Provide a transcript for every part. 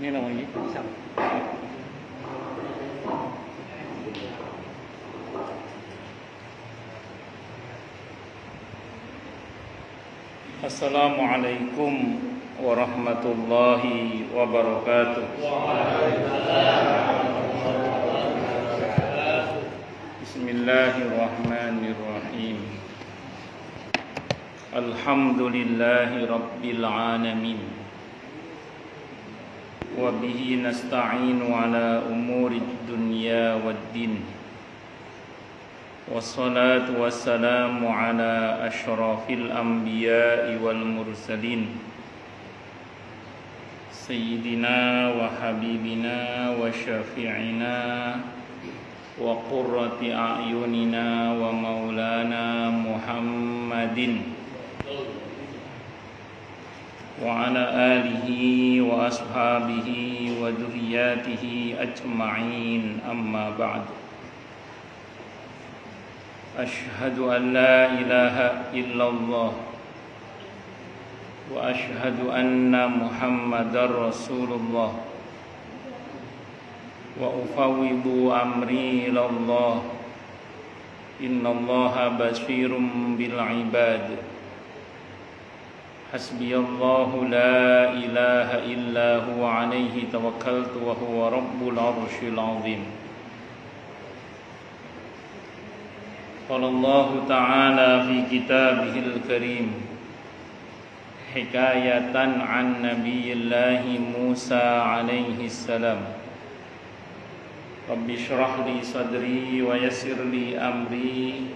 Ini namanya Assalamualaikum warahmatullahi wabarakatuh. Bismillahirrahmanirrahim. Alhamdulillahi rabbil alamin. Wa bihi nasta'inu ala umuri dunya waddin. Wassalatu wassalamu ala asyrafil anbiya'i wal mursalin Sayyidina wa habibina wa syafi'ina wa qurrati a'yunina wa maulana Muhammadin wa ala alihi wa ashabihi wa dhurriyyatihi ajma'in, amma ba'd. Ashhadu an la ilaha illallah wa ashhadu anna Muhammadar Rasulullah wa ufawwidu amri ilallah. Innallaha basirun bil ibad. Hasbiyallahu la ilaha illa huwa alaihi tawakkaltu wa huwa rabbul arsyil azim. Qala Allah Ta'ala fi kitabihil karim hikayatan an nabiyillahi Musa alaihi salam. Rabbi shrah li sadri wa yassir li amri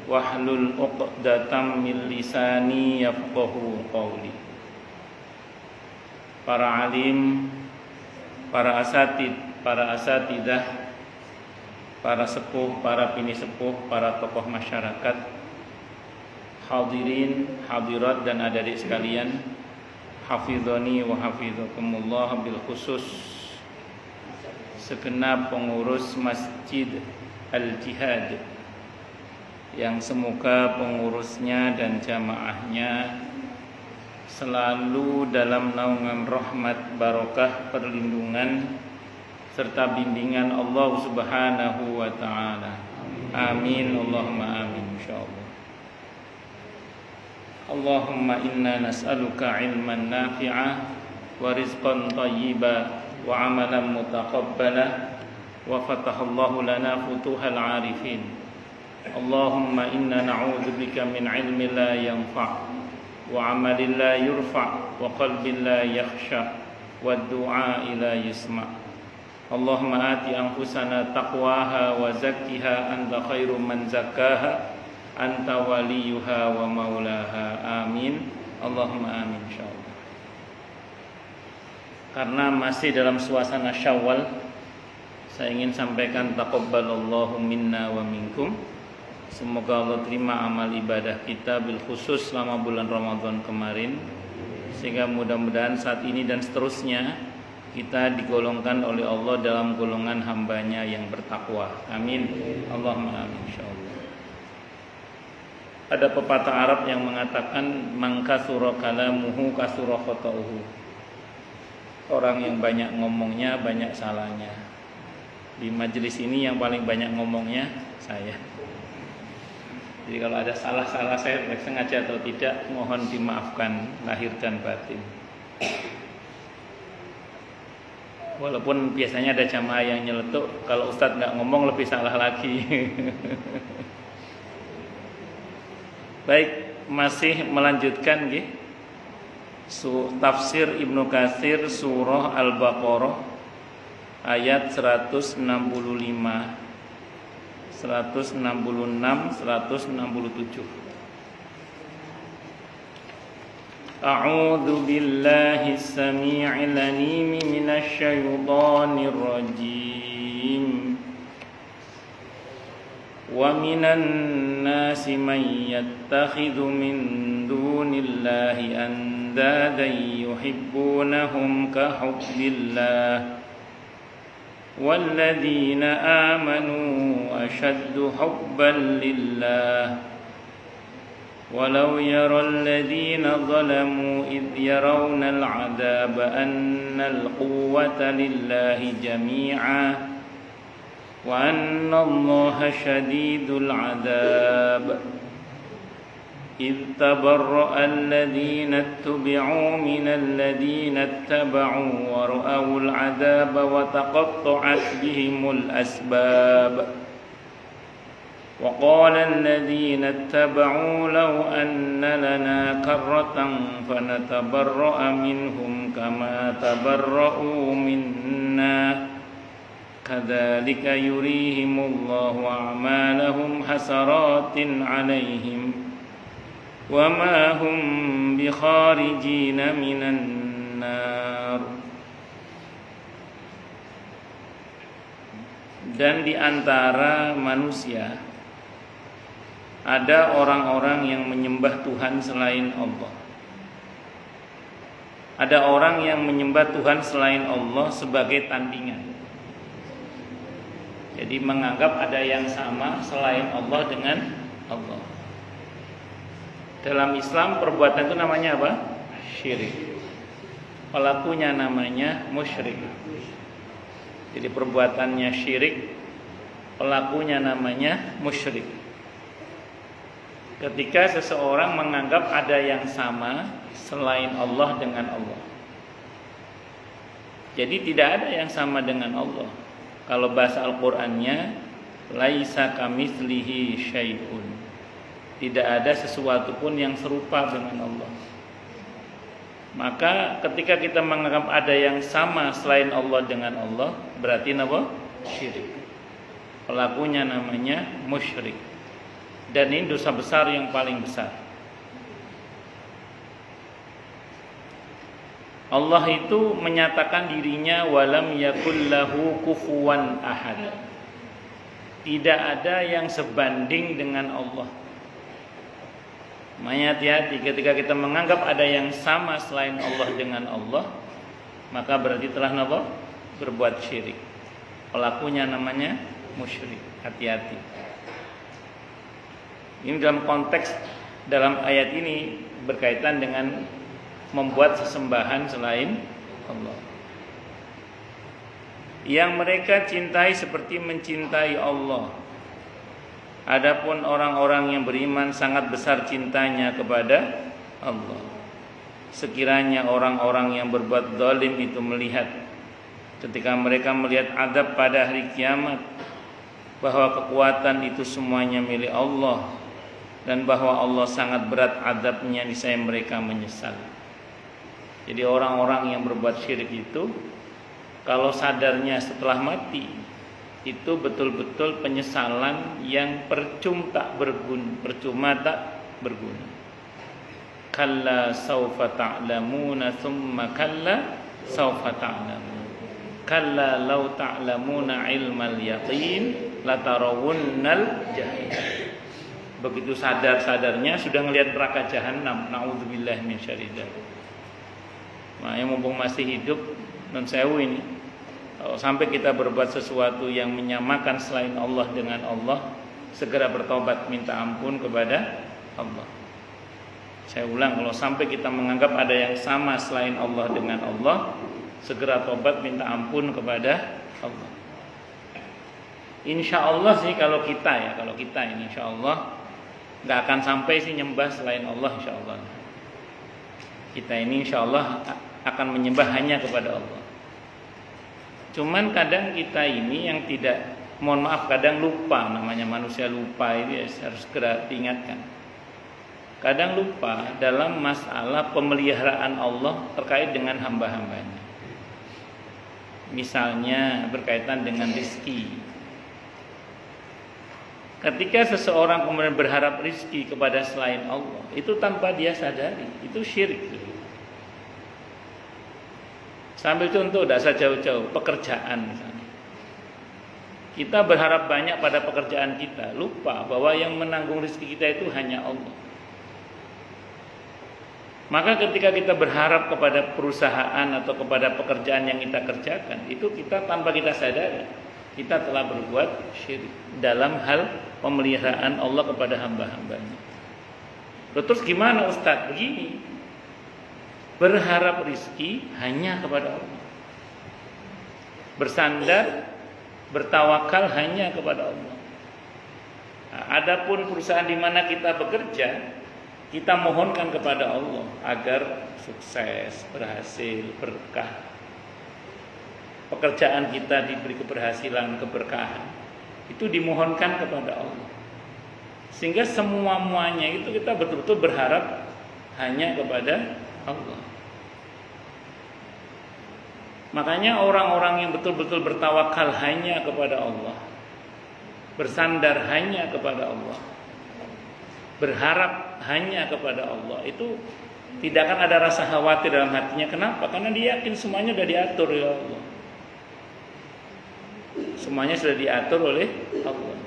wahlul 'uqdatam min lisani yafqahu qawli. Para alim, para asatidah, para sepuh, para bini sepuh, para tokoh masyarakat, hadirin, hadirat dan adik-adik sekalian, hafizani wa hafizakumullah, bil khusus segenap pengurus Masjid Al-Jihad yang semoga pengurusnya dan jamaahnya selalu dalam naungan rahmat, barokah, perlindungan serta bimbingan Allah Subhanahu wa ta'ala. Amin, Allahumma amin, insyaallah. Allahumma inna nas'aluka ilman nafi'a wa rizqan thayyiba wa amalan mutaqabbala wa fatahallahu lana futuhal arifin. Allahumma inna na'udzubika min ilmin la yanfa' wa amalin la yurfa' wa qalbin la yakhsha' wa du'a la yusma'. Allahumma ati anfusana taqwaha wa zakkiha anta khairu man zakkaha anta waliyuha wa maulaha. Amin, Allahumma amin, insyaallah. Karena masih dalam suasana Syawal, saya ingin sampaikan taqabbalallahu minna wa minkum. Semoga Allah terima amal ibadah kita bil khusus selama bulan Ramadan kemarin, sehingga mudah-mudahan saat ini dan seterusnya kita digolongkan oleh Allah dalam golongan hambanya yang bertakwa. Amin, Allahumma amin, insyaallah. Ada pepatah Arab yang mengatakan man kasura kalamuhu kasura khata'uhu. Orang yang banyak ngomongnya banyak salahnya. Di majelis ini yang paling banyak ngomongnya saya. Jadi kalau ada salah-salah saya sengaja atau tidak, mohon dimaafkan lahir dan batin. Walaupun biasanya ada jamaah yang nyeletuk, kalau ustadz nggak ngomong lebih salah lagi. Baik, masih melanjutkan tafsir Ibnu Katsir surah Al-Baqarah ayat 165, 166, 167. A'udzu billahi as-sami'il 'alim minasy syaithanir rajim. Wa minan nasi man yattakhidhu min dunillahi andadan yuhibbunahum ka hubbillah. Walladzina amanu ashaddu hubban lillah. ولو يرى الذين ظلموا إذ يرون العذاب أن القوة لله جميعا وأن الله شديد العذاب إذ تبرأ الذين اتبعوا من الذين اتبعوا ورأوا العذاب وتقطعت بهم الأسباب وقال الذين اتبعوا لو أن لنا كرة فنتبرأ منهم كما تبرؤوا منا كذلك يريهم الله أعمالهم حسرات عليهم وما هم بخارجين من النار. Dan di antara manusia ada orang-orang yang menyembah Tuhan selain Allah. Ada orang yang menyembah Tuhan selain Allah sebagai tandingan. Jadi menganggap ada yang sama selain Allah dengan Allah. Dalam Islam perbuatan itu namanya apa? Syirik. Pelakunya namanya musyrik. Jadi perbuatannya syirik, pelakunya namanya musyrik. Ketika seseorang menganggap ada yang sama selain Allah dengan Allah. Jadi tidak ada yang sama dengan Allah. Kalau bahasa Al-Qur'annya laisa kamitslihi syai'un. Tidak ada sesuatu pun yang serupa dengan Allah. Maka ketika kita menganggap ada yang sama selain Allah dengan Allah, berarti apa? Syirik. Pelakunya namanya musyrik. Dan ini dosa besar yang paling besar. Allah itu menyatakan dirinya walam yakul lahu kufuwan ahad. Tidak ada yang sebanding dengan Allah. Makanya hati-hati ketika kita menganggap ada yang sama selain Allah dengan Allah, maka berarti telah apa? Berbuat syirik. Pelakunya namanya musyrik. Hati-hati. Ini dalam konteks dalam ayat ini berkaitan dengan membuat sesembahan selain Allah. Yang mereka cintai seperti mencintai Allah. Adapun orang-orang yang beriman sangat besar cintanya kepada Allah. Sekiranya orang-orang yang berbuat zalim itu melihat ketika mereka melihat azab pada hari kiamat bahwa kekuatan itu semuanya milik Allah dan bahwa Allah sangat berat azabnya, niscaya mereka menyesal. Jadi orang-orang yang berbuat syirik itu kalau sadarnya setelah mati itu betul-betul penyesalan yang percuma tak berguna. Kalla saufa ta'lamuna thumma kalla saufa ta'lamun. Kalla law ta'lamuna ilmal yaqin latarawunnal jahim. Begitu sadar-sadarnya sudah ngelihat neraka jahanam. Nauzubillah min syarri dzalik. Nah, yang mumpung masih hidup non sewu ini, kalau sampai kita berbuat sesuatu yang menyamakan selain Allah dengan Allah, segera bertobat minta ampun kepada Allah. Saya ulang, kalau sampai kita menganggap ada yang sama selain Allah dengan Allah, segera tobat minta ampun kepada Allah. Insya Allah sih kalau kita ini insya Allah nggak akan sampai sih nyembah selain Allah, insya Allah. Kita ini insya Allah akan menyembah hanya kepada Allah. Cuman kadang kita ini yang tidak, mohon maaf, kadang lupa, namanya manusia lupa, ini harus segera diingatkan. Kadang lupa dalam masalah pemeliharaan Allah terkait dengan hamba-hambanya. Misalnya berkaitan dengan rezeki. Ketika seseorang kemudian berharap rezeki kepada selain Allah, itu tanpa dia sadari, itu syirik. Sambil contoh, tidak usah jauh-jauh, pekerjaan misalnya. Kita berharap banyak pada pekerjaan kita, lupa bahwa yang menanggung rezeki kita itu hanya Allah. Maka ketika kita berharap kepada perusahaan atau kepada pekerjaan yang kita kerjakan, itu kita tanpa kita sadari, kita telah berbuat syirik dalam hal pemeliharaan Allah kepada hamba-hambanya. Terus gimana Ustadz? Begini, berharap rizki hanya kepada Allah, bersandar, bertawakal hanya kepada Allah. Nah, adapun perusahaan di mana kita bekerja, kita mohonkan kepada Allah agar sukses, berhasil, berkah. Pekerjaan kita diberi keberhasilan, keberkahan. Itu dimohonkan kepada Allah. Sehingga semua-muanya itu kita betul-betul berharap hanya kepada Allah. Makanya orang-orang yang betul-betul bertawakal hanya kepada Allah, bersandar hanya kepada Allah, berharap hanya kepada Allah, itu tidak akan ada rasa khawatir dalam hatinya. Kenapa? Karena dia yakin semuanya sudah diatur oleh Allah. Semuanya sudah diatur oleh Allah.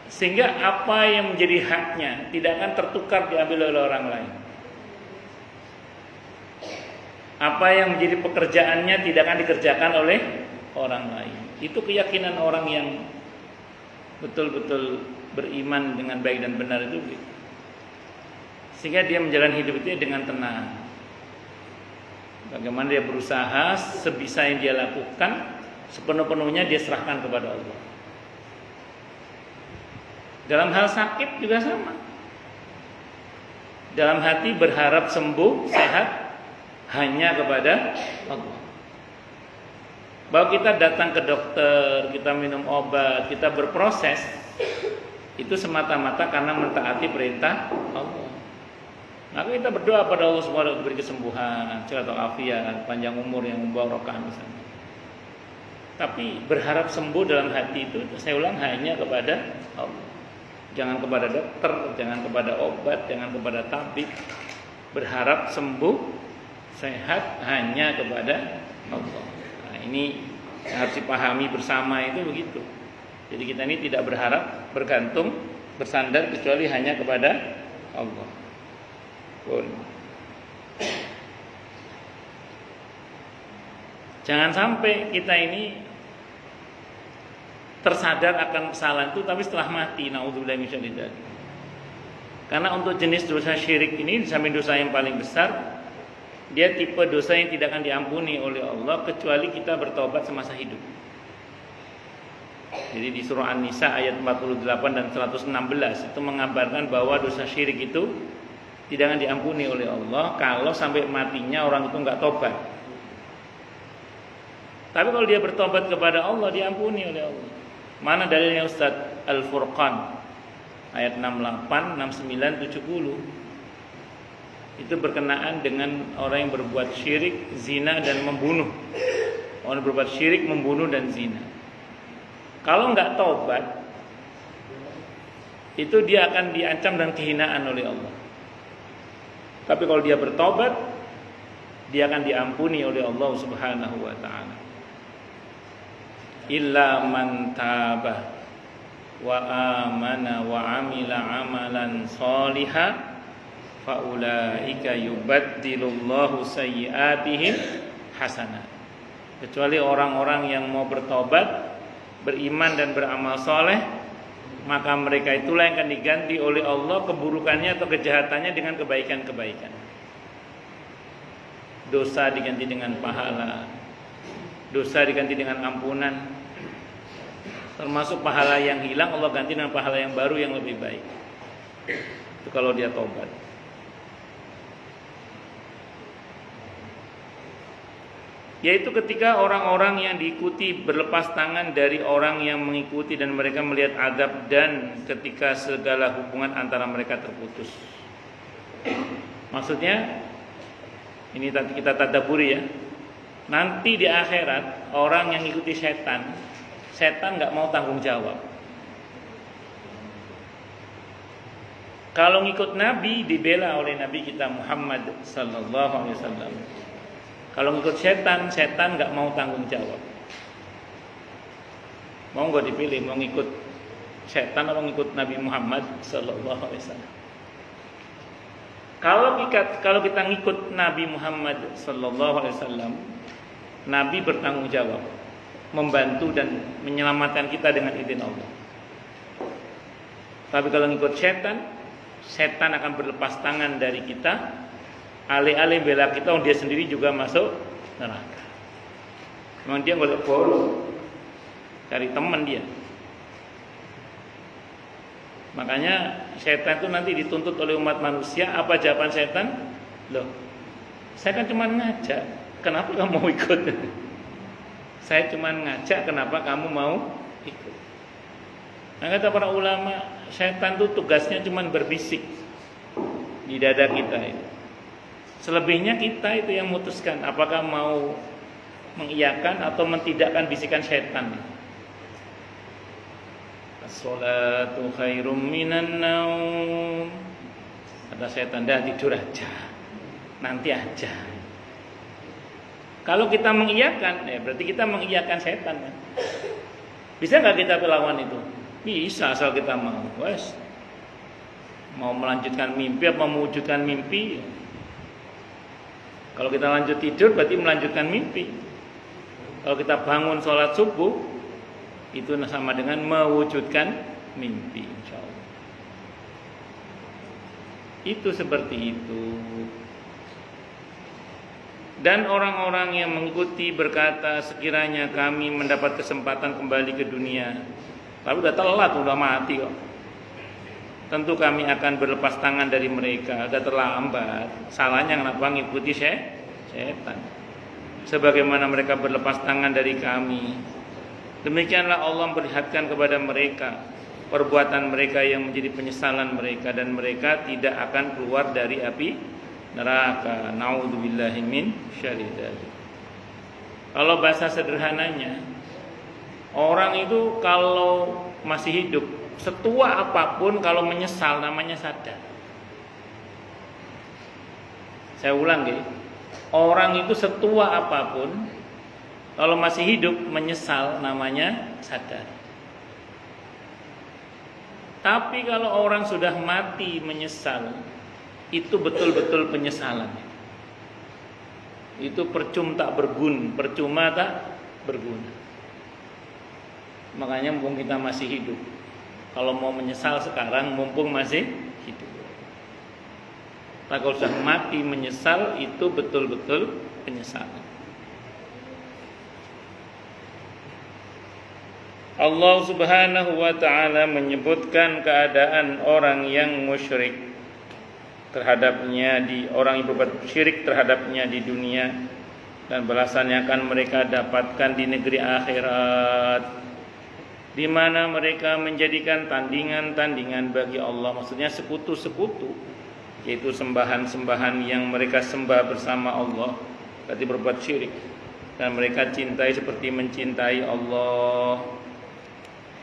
Sehingga apa yang menjadi haknya tidak akan tertukar diambil oleh orang lain. Apa yang menjadi pekerjaannya tidak akan dikerjakan oleh orang lain. Itu keyakinan orang yang betul-betul beriman dengan baik dan benar itu. Sehingga dia menjalani hidup itu dengan tenang. Bagaimana dia berusaha sebisa yang dia lakukan, sepenuh-penuhnya dia serahkan kepada Allah. Dalam hal sakit juga sama. Dalam hati berharap sembuh, sehat hanya kepada Allah. Bahwa kita datang ke dokter, kita minum obat, kita berproses, itu semata-mata karena mentaati perintah Allah. Maka kita berdoa pada Allah SWT diberi kesembuhan, sehat afiat, panjang umur yang mubarakah misalnya. Tapi berharap sembuh dalam hati itu, saya ulang, hanya kepada Allah. Jangan kepada dokter, jangan kepada obat, jangan kepada tabib. Berharap sembuh, sehat hanya kepada Allah. Nah, ini yang harus dipahami bersama, itu begitu. Jadi kita ini tidak berharap, bergantung, bersandar kecuali hanya kepada Allah. Jangan sampai kita ini tersadar akan kesalahan itu tapi setelah mati, naudzubillah min dzalik. Karena untuk jenis dosa syirik ini, di samping dosa yang paling besar, dia tipe dosa yang tidak akan diampuni oleh Allah kecuali kita bertobat semasa hidup. Jadi di surah An-Nisa ayat 48 dan 116 itu mengabarkan bahwa dosa syirik itu tidak akan diampuni oleh Allah kalau sampai matinya orang itu enggak tobat. Tapi kalau dia bertobat kepada Allah, diampuni oleh Allah. Mana dalilnya Ustaz? Al-Furqan ayat 68, 69, 70. Itu berkenaan dengan orang yang berbuat syirik, zina dan membunuh. Orang yang berbuat syirik, membunuh dan zina. Kalau enggak tobat, itu dia akan diancam dan kehinaan oleh Allah. Tapi kalau dia bertobat, dia akan diampuni oleh Allah Subhanahu wa taala. Illa man taba wa amana wa amila amalan shalihan fa ulaika yubaddilullahu sayyi'atihim hasanat. Kecuali orang-orang yang mau bertobat, beriman dan beramal soleh, maka mereka itulah yang akan diganti oleh Allah keburukannya atau kejahatannya dengan kebaikan-kebaikan. Dosa diganti dengan pahala, dosa diganti dengan ampunan. Termasuk pahala yang hilang Allah ganti dengan pahala yang baru yang lebih baik. Itu kalau dia tobat. Yaitu ketika orang-orang yang diikuti berlepas tangan dari orang yang mengikuti dan mereka melihat azab, dan ketika segala hubungan antara mereka terputus. Maksudnya ini kita tadabburi ya. Nanti di akhirat orang yang ikuti setan nggak mau tanggung jawab. Kalau ngikut Nabi dibela oleh Nabi kita Muhammad sallallahu alaihi wasallam. Kalau ngikut setan nggak mau tanggung jawab. Mau nggak dipilih, mau ngikut setan atau ngikut Nabi Muhammad sallallahu alaihi wasallam? Kalau kita ngikut Nabi Muhammad sallallahu alaihi wasallam, Nabi bertanggung jawab, membantu dan menyelamatkan kita dengan izin Allah. Tapi kalau ngikut setan, setan akan berlepas tangan dari kita, alih-alih bela kita, dia sendiri juga masuk neraka. Memang dia golek bolo, cari teman dia. Makanya setan itu nanti dituntut oleh umat manusia. Apa jawaban setan? Loh, saya kan cuma ngajak, kenapa kamu mau ikut? Saya cuma ngajak, kenapa kamu mau ikut? Nah, kata para ulama, setan itu tugasnya cuma berbisik di dada kita itu. Selebihnya kita itu yang memutuskan apakah mau mengiyakan atau mentidakkan bisikan setan. As-salatu khairum minan naum. Kata setan, dah tidur aja, nanti aja. Kalau kita mengiyakan, berarti kita mengiyakan setan kan? Bisa nggak kita lawan itu? Bisa, asal kita mau. Wes, mau melanjutkan mimpi apa mewujudkan mimpi? Kalau kita lanjut tidur berarti melanjutkan mimpi. Kalau kita bangun sholat subuh, itu sama dengan mewujudkan mimpi, insya Allah. Itu seperti itu. Dan orang-orang yang mengikuti berkata, sekiranya kami mendapat kesempatan kembali ke dunia, tapi udah telat, udah mati kok, tentu kami akan berlepas tangan dari mereka. Udah terlambat. Salahnya kenapa ngikuti setan? Sebagaimana mereka berlepas tangan dari kami, demikianlah Allah memperlihatkan kepada mereka perbuatan mereka yang menjadi penyesalan mereka, dan mereka tidak akan keluar dari api neraka. Naudzubillahi min syarri dzalik. Kalau bahasa sederhananya, orang itu kalau masih hidup, setua apapun, kalau menyesal namanya sadar. Saya ulang ya. Orang itu setua apapun, kalau masih hidup menyesal namanya sadar. Tapi kalau orang sudah mati menyesal, itu betul-betul penyesalan. Itu percuma tak berguna. Makanya mumpung kita masih hidup, kalau mau menyesal sekarang mumpung masih hidup. Nah, kalau sudah mati menyesal, itu betul-betul penyesalan. Allah Subhanahu wa ta'ala menyebutkan keadaan orang yang musyrik terhadapnya, orang yang berbuat syirik terhadapnya di dunia, dan balasannya akan mereka dapatkan di negeri akhirat, di mana mereka menjadikan tandingan-tandingan bagi Allah, maksudnya sekutu-sekutu, yaitu sembahan-sembahan yang mereka sembah bersama Allah, berarti berbuat syirik, dan mereka cintai seperti mencintai Allah.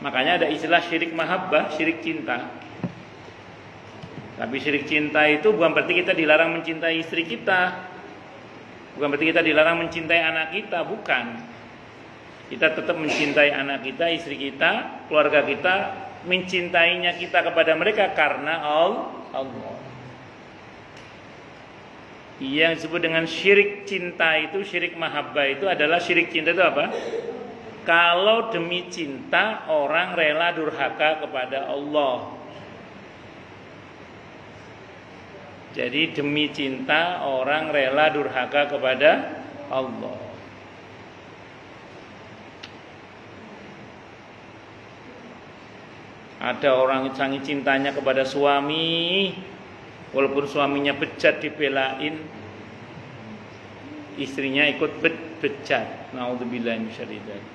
Makanya ada istilah syirik mahabbah, syirik cinta. Tapi syirik cinta itu bukan berarti kita dilarang mencintai istri kita, bukan berarti kita dilarang mencintai anak kita, bukan. Kita tetap mencintai anak kita, istri kita, keluarga kita, mencintainya kita kepada mereka karena Allah. Yang disebut dengan syirik cinta itu, syirik mahabbah itu adalah syirik cinta itu apa? Kalau demi cinta orang rela durhaka kepada Allah. Jadi demi cinta orang rela durhaka kepada Allah. Ada orang sangat cintanya kepada suami, walaupun suaminya bejat dibelain, istrinya ikut bejat. Naudzubillahi min syarri dzalik.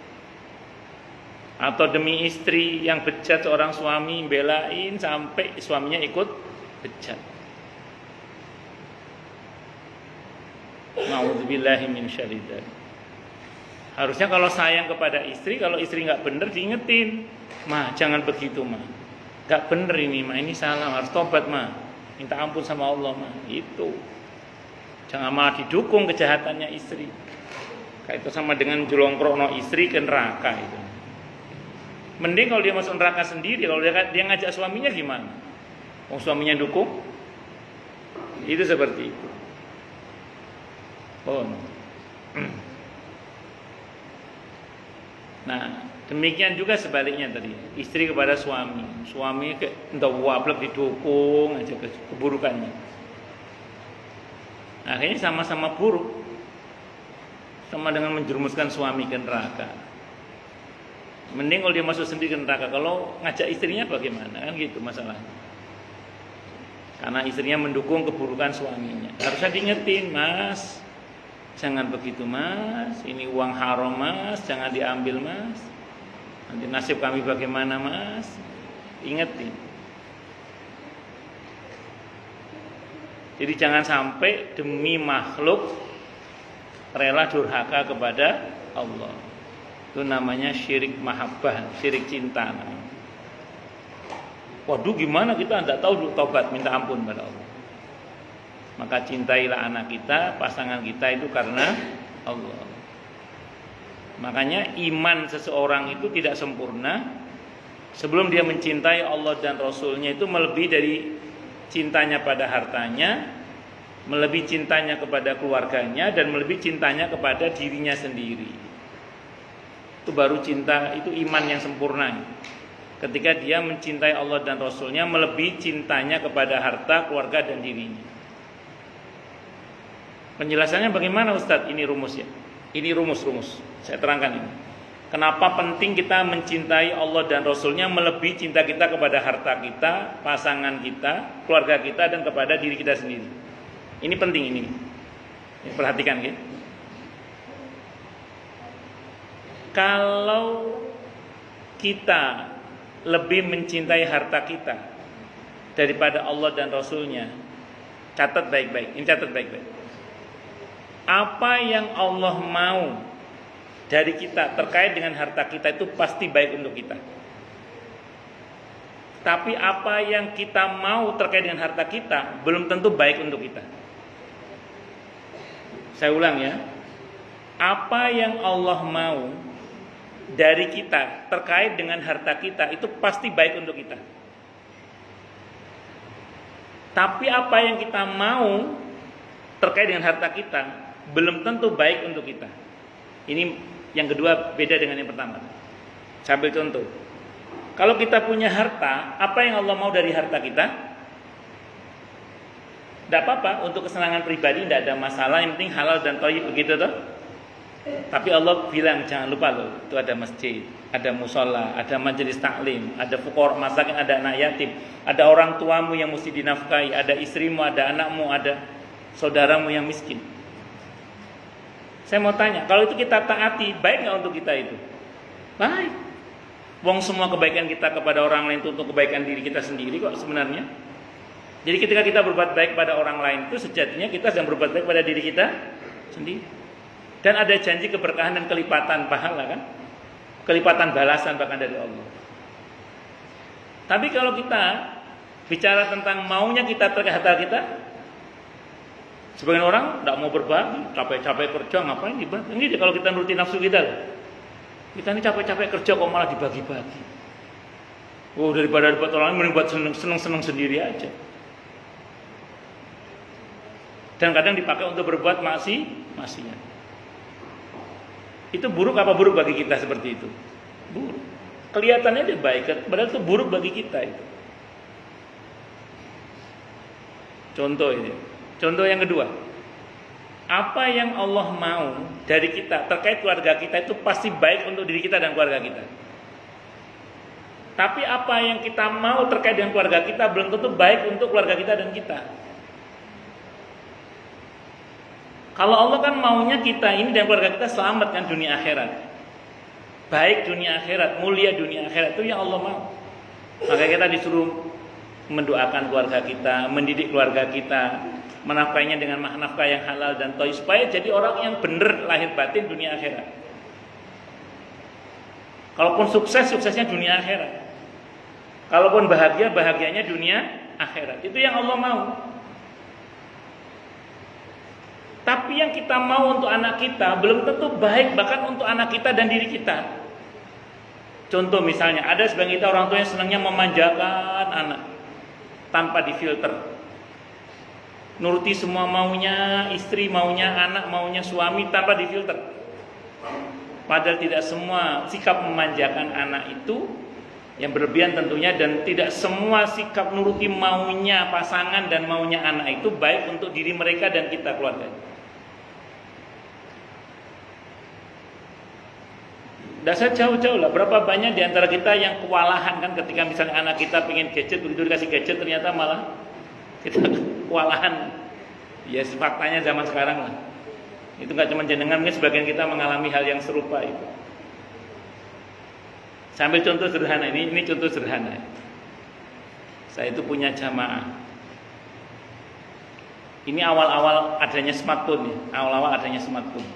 Atau demi istri yang bejat, seorang suami belain sampai suaminya ikut bejat. Naudzubillahi min syarri dzalik. Harusnya kalau sayang kepada istri, kalau istri nggak bener diingetin, "Ma, jangan begitu, Ma. Nggak bener ini, Ma. Ini salah, harus tobat, Ma. Minta ampun sama Allah, Ma." Itu. Jangan malah didukung kejahatannya istri. Kayak itu sama dengan julongkrokno istri ke neraka itu. Mending kalau dia masuk neraka sendiri, kalau dia ngajak suaminya gimana? Oh, suaminya dukung? Itu seperti itu. Oh. Nah, Demikian juga sebaliknya tadi, istri kepada suami. Suami entah wablek didukung aja keburukannya. Akhirnya sama-sama buruk. Sama dengan menjerumuskan suami ke neraka. Mending kalau dia masuk sendiri ke neraka, kalau ngajak istrinya bagaimana? Kan gitu masalahnya. Karena istrinya mendukung keburukan suaminya. Harusnya diingetin, Mas. Jangan begitu, Mas. Ini uang haram, Mas. Jangan diambil, Mas. Nanti nasib kami bagaimana, Mas? Ingetin. Jadi jangan sampai demi makhluk rela durhaka kepada Allah. Itu namanya syirik mahabbah, syirik cinta. Waduh, gimana kita tidak tahu taubat minta ampun pada Allah. Maka cintailah anak kita, pasangan kita itu karena Allah. Makanya iman seseorang itu tidak sempurna sebelum dia mencintai Allah dan Rasulnya itu melebihi dari cintanya pada hartanya, melebihi cintanya kepada keluarganya, dan melebihi cintanya kepada dirinya sendiri. Itu baru cinta, itu iman yang sempurna. Ketika dia mencintai Allah dan Rasulnya melebihi cintanya kepada harta, keluarga, dan dirinya. Penjelasannya bagaimana Ustadz? Ini rumus ya. Ini rumus. Saya terangkan ini. Kenapa penting kita mencintai Allah dan Rasulnya melebihi cinta kita kepada harta kita, pasangan kita, keluarga kita, dan kepada diri kita sendiri. Ini penting ini. Perhatikan ya. Kalau kita lebih mencintai harta kita daripada Allah dan Rasulnya, catat baik-baik. Ini catat baik-baik. Apa yang Allah mau dari kita terkait dengan harta kita itu pasti baik untuk kita. Tapi apa yang kita mau terkait dengan harta kita belum tentu baik untuk kita. Saya ulang ya. Apa yang Allah mau dari kita terkait dengan harta kita itu pasti baik untuk kita. Tapi apa yang kita mau terkait dengan harta kita belum tentu baik untuk kita. Ini yang kedua beda dengan yang pertama. Saya ambil contoh. Kalau kita punya harta, apa yang Allah mau dari harta kita? Tidak apa-apa, untuk kesenangan pribadi tidak ada masalah, yang penting halal dan thayyib, begitu toh. Tapi Allah bilang jangan lupa loh, itu ada masjid, ada musola, ada majelis taklim, ada fuqara masakin, ada anak yatim, ada orang tuamu yang mesti dinafkahi, ada istrimu, ada anakmu, ada saudaramu yang miskin. Saya mau tanya, kalau itu kita taati, baik nggak untuk kita itu? Baik. Wong semua kebaikan kita kepada orang lain itu untuk kebaikan diri kita sendiri kok sebenarnya. Jadi ketika kita berbuat baik pada orang lain itu sejatinya kita sedang berbuat baik pada diri kita sendiri. Dan ada janji keberkahan dan kelipatan pahala kan? Kelipatan balasan bahkan dari Allah. Tapi kalau kita bicara tentang maunya kita terkait harta kita, sebagian orang tidak mau berbagi, capek-capek kerja ngapain dibagi? Ini kalau kita nuruti nafsu kita, kita ini capek-capek kerja kok malah dibagi-bagi. Oh, daripada dapat orang lain mending buat seneng-seneng sendiri aja. Dan kadang dipakai untuk berbuat maksiat. Itu buruk apa buruk bagi kita seperti itu? Buruk. Kelihatannya dia baik, padahal itu buruk bagi kita itu. Contoh ini. Contoh yang kedua, apa yang Allah mau dari kita terkait keluarga kita itu pasti baik untuk diri kita dan keluarga kita. Tapi apa yang kita mau terkait dengan keluarga kita belum tentu baik untuk keluarga kita dan kita. Kalau Allah kan maunya kita ini dan keluarga kita selamat kan dunia akhirat. Baik dunia akhirat, mulia dunia akhirat itu yang Allah mau. Maka kita disuruh mendoakan keluarga kita, mendidik keluarga kita, menafkainya dengan nafkah yang halal dan thayyib supaya jadi orang yang benar lahir batin dunia akhirat. Kalaupun sukses, suksesnya dunia akhirat. Kalaupun bahagia, bahagianya dunia akhirat. Itu yang Allah mau. Tapi yang kita mau untuk anak kita belum tentu baik bahkan untuk anak kita dan diri kita. Contoh misalnya ada sebagian kita orang tua yang senangnya memanjakan anak tanpa difilter. Nuruti semua maunya istri, maunya anak, maunya suami tanpa difilter. Padahal tidak semua sikap memanjakan anak itu yang berlebihan tentunya, dan tidak semua sikap nuruti maunya pasangan dan maunya anak itu baik untuk diri mereka dan kita keluarga. Dasar jauh-jauh lah. Berapa banyak di antara kita yang kewalahan kan ketika misalnya anak kita pengen gadget, begitu dikasih gadget ternyata malah kita kewalahan. Ya faktanya zaman sekarang lah. Itu nggak cuma jenengan, mungkin sebagian kita mengalami hal yang serupa itu. Sambil contoh sederhana ini contoh sederhana. Saya itu punya jamaah. Ini awal-awal adanya smartphone ya, awal-awal adanya smartphone.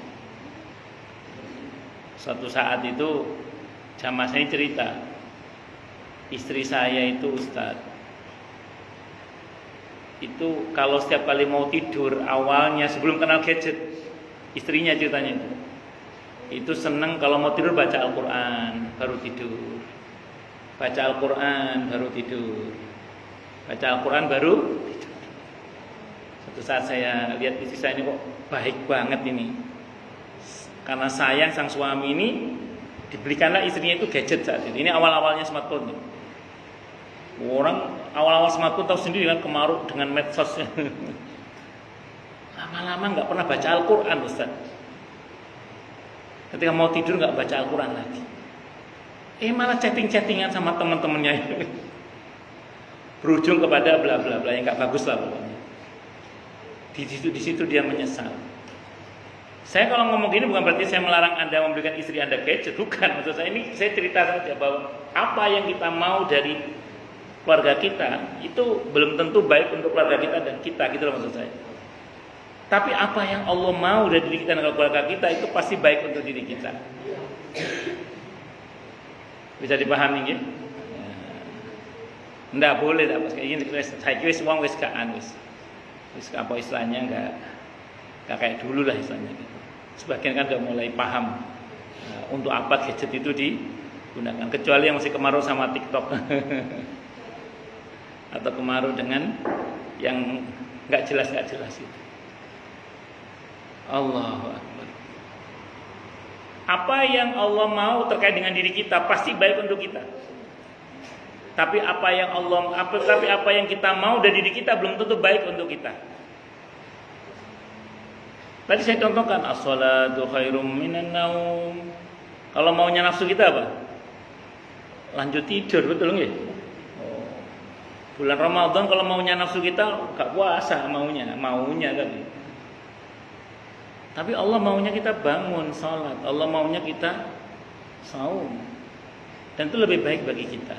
Suatu saat itu jamaah saya cerita, istri saya itu Ustadz, itu kalau setiap kali mau tidur awalnya sebelum kenal gadget, istrinya ceritanya itu seneng kalau mau tidur baca Al-Quran baru tidur, baca Al-Quran baru tidur, baca Al-Quran baru tidur. Suatu saat saya lihat istri saya ini kok baik banget ini, karena sayang sang suami ini dibelikanlah istrinya itu gadget saat itu. Ini awal-awalnya smartphone. Orang awal-awal smartphone tahu sendiri kan kemaruk dengan medsosnya. Lama-lama nggak pernah baca Al-Quran Ustaz. Ketika mau tidur nggak baca Al-Quran lagi. Malah chatting-chattingan sama teman-temannya. Berujung kepada bla bla bla yang nggak bagus lah pokoknya. Di situ dia menyesal. Saya kalau ngomong gini bukan berarti saya melarang Anda memberikan istri Anda gadget, bukan. Maksud saya ini saya cerita saja bahwa apa yang kita mau dari keluarga kita itu belum tentu baik untuk keluarga kita dan kita, gitu loh maksud saya. Tapi apa yang Allah mau dari diri kita dan keluarga kita itu pasti baik untuk diri kita. Bisa dipahami nggih? Ndak boleh dak pas kayak gini saiki wis wong wis gak wis apa istilahnya enggak kayak dulu lah istilahnya gitu. Sebagian kan udah mulai paham untuk apa gadget itu digunakan, kecuali yang masih kemarau sama TikTok atau kemarau dengan yang nggak jelas itu. Allahu Akbar. Apa yang Allah mau terkait dengan diri kita pasti baik untuk kita. Tapi apa yang kita mau dari diri kita belum tentu baik untuk kita. Tadi saya contohkan as-salatu khairum minan naum. Kalau maunya nafsu kita apa? Lanjut tidur, betul nggih? Bulan Ramadan kalau maunya nafsu kita gak puasa maunya kan. Tapi Allah maunya kita bangun salat, Allah maunya kita saum. Dan itu lebih baik bagi kita.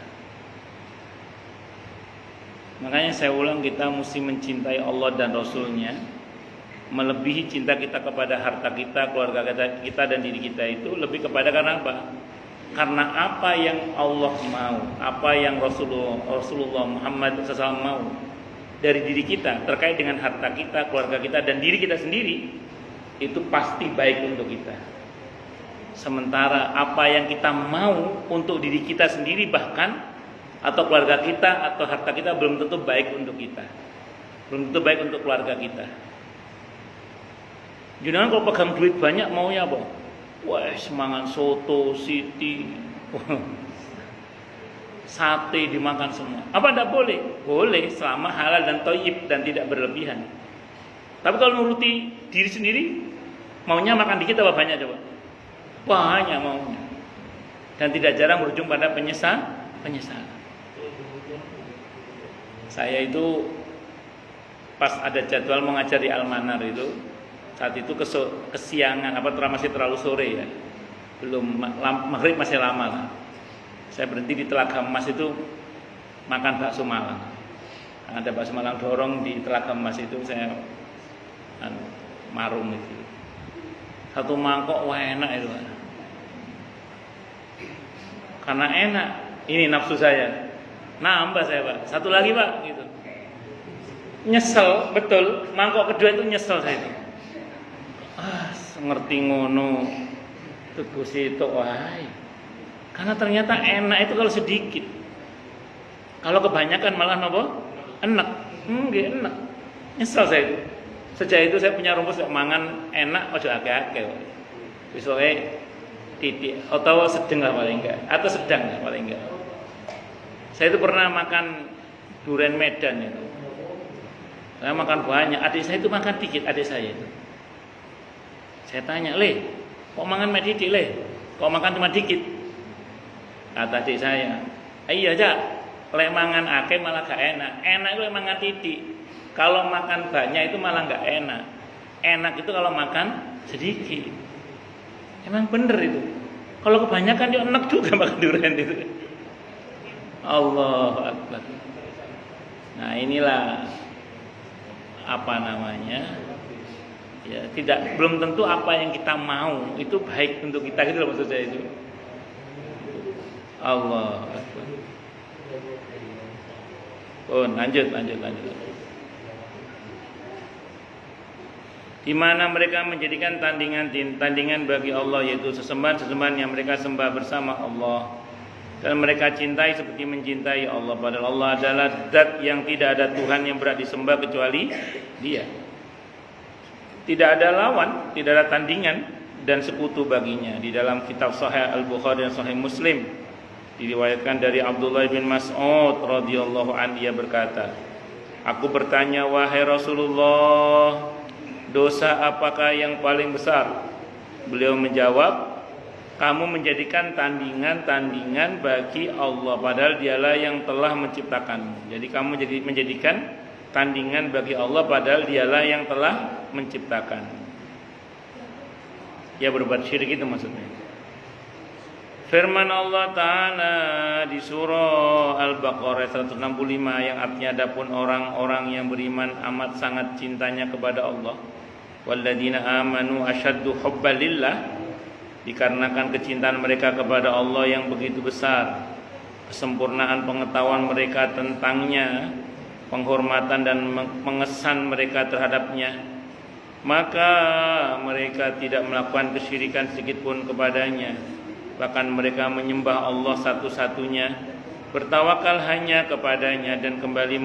Makanya saya ulang, kita mesti mencintai Allah dan Rasulnya melebihi cinta kita kepada harta kita, keluarga kita dan diri kita itu lebih kepada karena apa? Karena apa yang Allah mau, apa yang Rasulullah Muhammad SAW mau dari diri kita terkait dengan harta kita, keluarga kita dan diri kita sendiri itu pasti baik untuk kita. Sementara apa yang kita mau untuk diri kita sendiri bahkan atau keluarga kita atau harta kita belum tentu baik untuk kita, belum tentu baik untuk keluarga kita. Jangan kalau pegang duit banyak maunya apa? Wah, semangat soto, siti, sate dimakan semua. Apa tidak boleh? Boleh selama halal dan thayyib dan tidak berlebihan. Tapi kalau nuruti diri sendiri, maunya makan dikit apa banyak coba? Banyak maunya. Dan tidak jarang berujung pada penyesalan. Saya itu pas ada jadwal mau ngajar di Al-Manar itu, saat itu kesiangan masih terlalu sore ya, belum maghrib masih lama lah. Saya berhenti di Telaga Emas itu makan bakso Malang. Ada bakso Malang dorong di Telaga Emas itu saya marung itu. Satu mangkok wah enak itu. Karena enak, ini nafsu saya. Nambah saya Pak, satu lagi Pak gitu. Nyesel betul, mangkok kedua itu nyesel saya itu. Ngerti ngono tuku situ wae. Karena ternyata enak itu kalau sedikit. Kalau kebanyakan malah nopo? Enak. Nggih enak. Nyesel saya itu. Sejak itu saya punya rumus mangan enak aja akeh-akeh. Wis wae titik atau sedang lah paling enggak, atau sedang lah paling enggak. Saya itu pernah makan durian Medan itu. Saya makan banyak, adik saya itu makan dikit, adik saya itu. Saya tanya, "Le, kok makan titik, Le? Kok makan cuma dikit?" Kata adik saya, "Iya, Jak. Lek mangan akeh malah gak enak. Enak itu lek mangan titik. Kalau makan banyak itu malah gak enak. Enak itu kalau makan sedikit." Emang bener itu. Kalau kebanyakan dia enak juga makan durian itu. Allahu Akbar. Nah, inilah apa namanya? Ya, belum tentu apa yang kita mau itu baik untuk kita, gitu loh maksud saya itu. Allahu Akbar. Oh, lanjut. Di mana mereka menjadikan tandingan bagi Allah, yaitu sesembahan yang mereka sembah bersama Allah, dan mereka cintai seperti mencintai Allah, padahal Allah adalah zat yang tidak ada Tuhan yang berhak disembah kecuali Dia. Tidak ada lawan, tidak ada tandingan dan sekutu baginya. Di dalam kitab Sahih Al-Bukhari dan Sahih Muslim diriwayatkan dari Abdullah bin Mas'ud radhiyallahu anhu, dia berkata, "Aku bertanya, wahai Rasulullah, dosa apakah yang paling besar?" Beliau menjawab, "Kamu menjadikan tandingan bagi Allah, padahal Dialah yang telah menciptakanmu." Jadi kamu menjadikan tandingan bagi Allah, padahal Dialah yang telah menciptakan. Ya, berbuat syirik itu maksudnya. Firman Allah Ta'ala di surah Al-Baqarah 165 yang artinya, adapun orang-orang yang beriman amat sangat cintanya kepada Allah. Walladzina amanu asyaddu hubban lillah, dikarenakan kecintaan mereka kepada Allah yang begitu besar, kesempurnaan pengetahuan mereka tentangnya, penghormatan dan mengesan mereka terhadapnya, maka mereka tidak melakukan kesyirikan sedikitpun kepadanya. Bahkan mereka menyembah Allah satu-satunya, bertawakal hanya kepadanya, dan kembali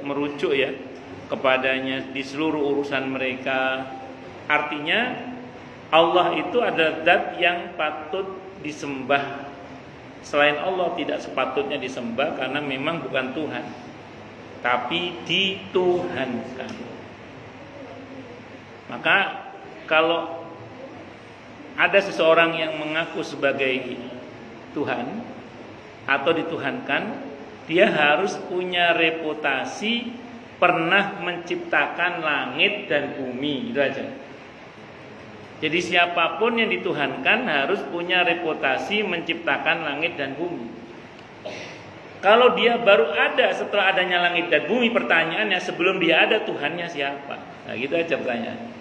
merujuk ya kepadanya di seluruh urusan mereka. Artinya Allah itu adalah zat yang patut disembah. Selain Allah tidak sepatutnya disembah, karena memang bukan Tuhan, tapi dituhankan. Maka kalau ada seseorang yang mengaku sebagai Tuhan atau dituhankan, dia harus punya reputasi pernah menciptakan langit dan bumi, itu aja. Jadi siapapun yang dituhankan harus punya reputasi menciptakan langit dan bumi. Kalau dia baru ada setelah adanya langit dan bumi, pertanyaannya, sebelum dia ada Tuhannya siapa? Nah, gitu aja pertanyaannya.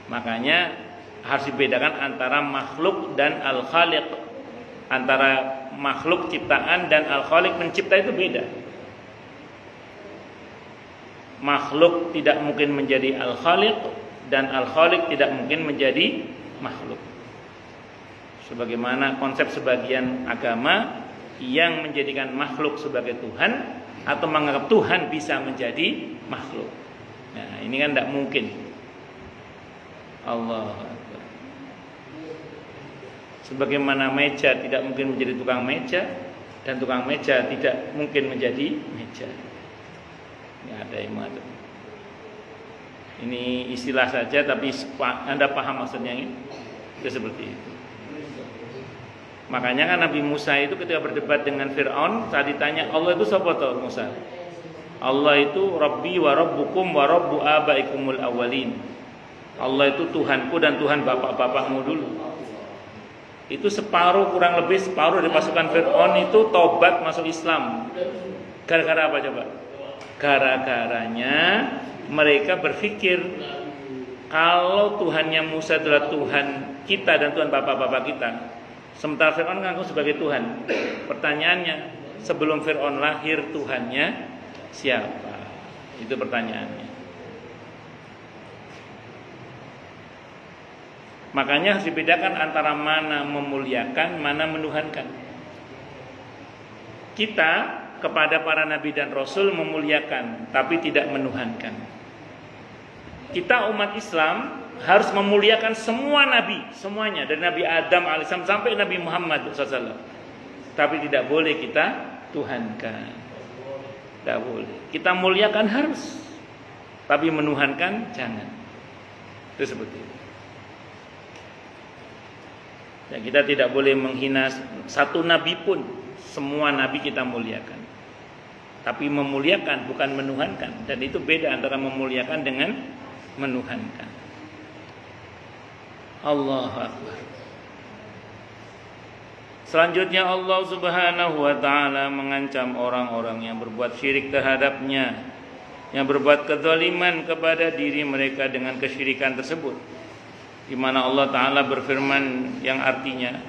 Makanya harus dibedakan antara makhluk dan al-khaliq. Antara makhluk ciptaan dan al-khaliq pencipta itu beda. Makhluk tidak mungkin menjadi al-khaliq, dan al-khaliq tidak mungkin menjadi makhluk. Sebagaimana konsep sebagian agama yang menjadikan makhluk sebagai Tuhan, atau menganggap Tuhan bisa menjadi makhluk. Nah, ini kan tidak mungkin. Allah Akbar. Sebagaimana meja tidak mungkin menjadi tukang meja, dan tukang meja tidak mungkin menjadi meja. Ini ada yang mengatakan. Ini istilah saja, tapi Anda paham maksudnya ini? Itu seperti itu. Makanya kan Nabi Musa itu ketika berdebat dengan Fir'aun, saat ditanya Allah itu siapa toh Musa? Allah itu Rabbi wa Rabbukum wa Rabbu abaikumul awwalin. Allah itu Tuhanku dan Tuhan bapak-bapakmu dulu. Itu kurang lebih separuh dari pasukan Fir'aun itu tobat masuk Islam. Gara-gara apa coba? Gara-garanya mereka berpikir kalau Tuhannya Musa adalah Tuhan kita dan Tuhan bapak-bapak kita, sementara Fir'aun ngaku sebagai Tuhan. Pertanyaannya, sebelum Fir'aun lahir Tuhannya siapa? Itu pertanyaannya. Makanya harus dibedakan antara mana memuliakan, mana menuhankan. Kita kepada para nabi dan rasul memuliakan, tapi tidak menuhankan. Kita umat Islam harus memuliakan semua nabi, semuanya dari Nabi Adam alaihissalam sampai Nabi Muhammad SAW. Tapi tidak boleh kita tuhankan. Tidak boleh. Kita muliakan harus, tapi menuhankan jangan. Itu seperti itu. Ya, kita tidak boleh menghina satu nabi pun. Semua nabi kita muliakan. Tapi memuliakan bukan menuhankan. Dan itu beda antara memuliakan dengan menuhankan. Allahu Akbar. Selanjutnya Allah Subhanahu wa taala mengancam orang-orang yang berbuat syirik terhadapnya, yang berbuat kezaliman kepada diri mereka dengan kesyirikan tersebut. Di mana Allah taala berfirman yang artinya,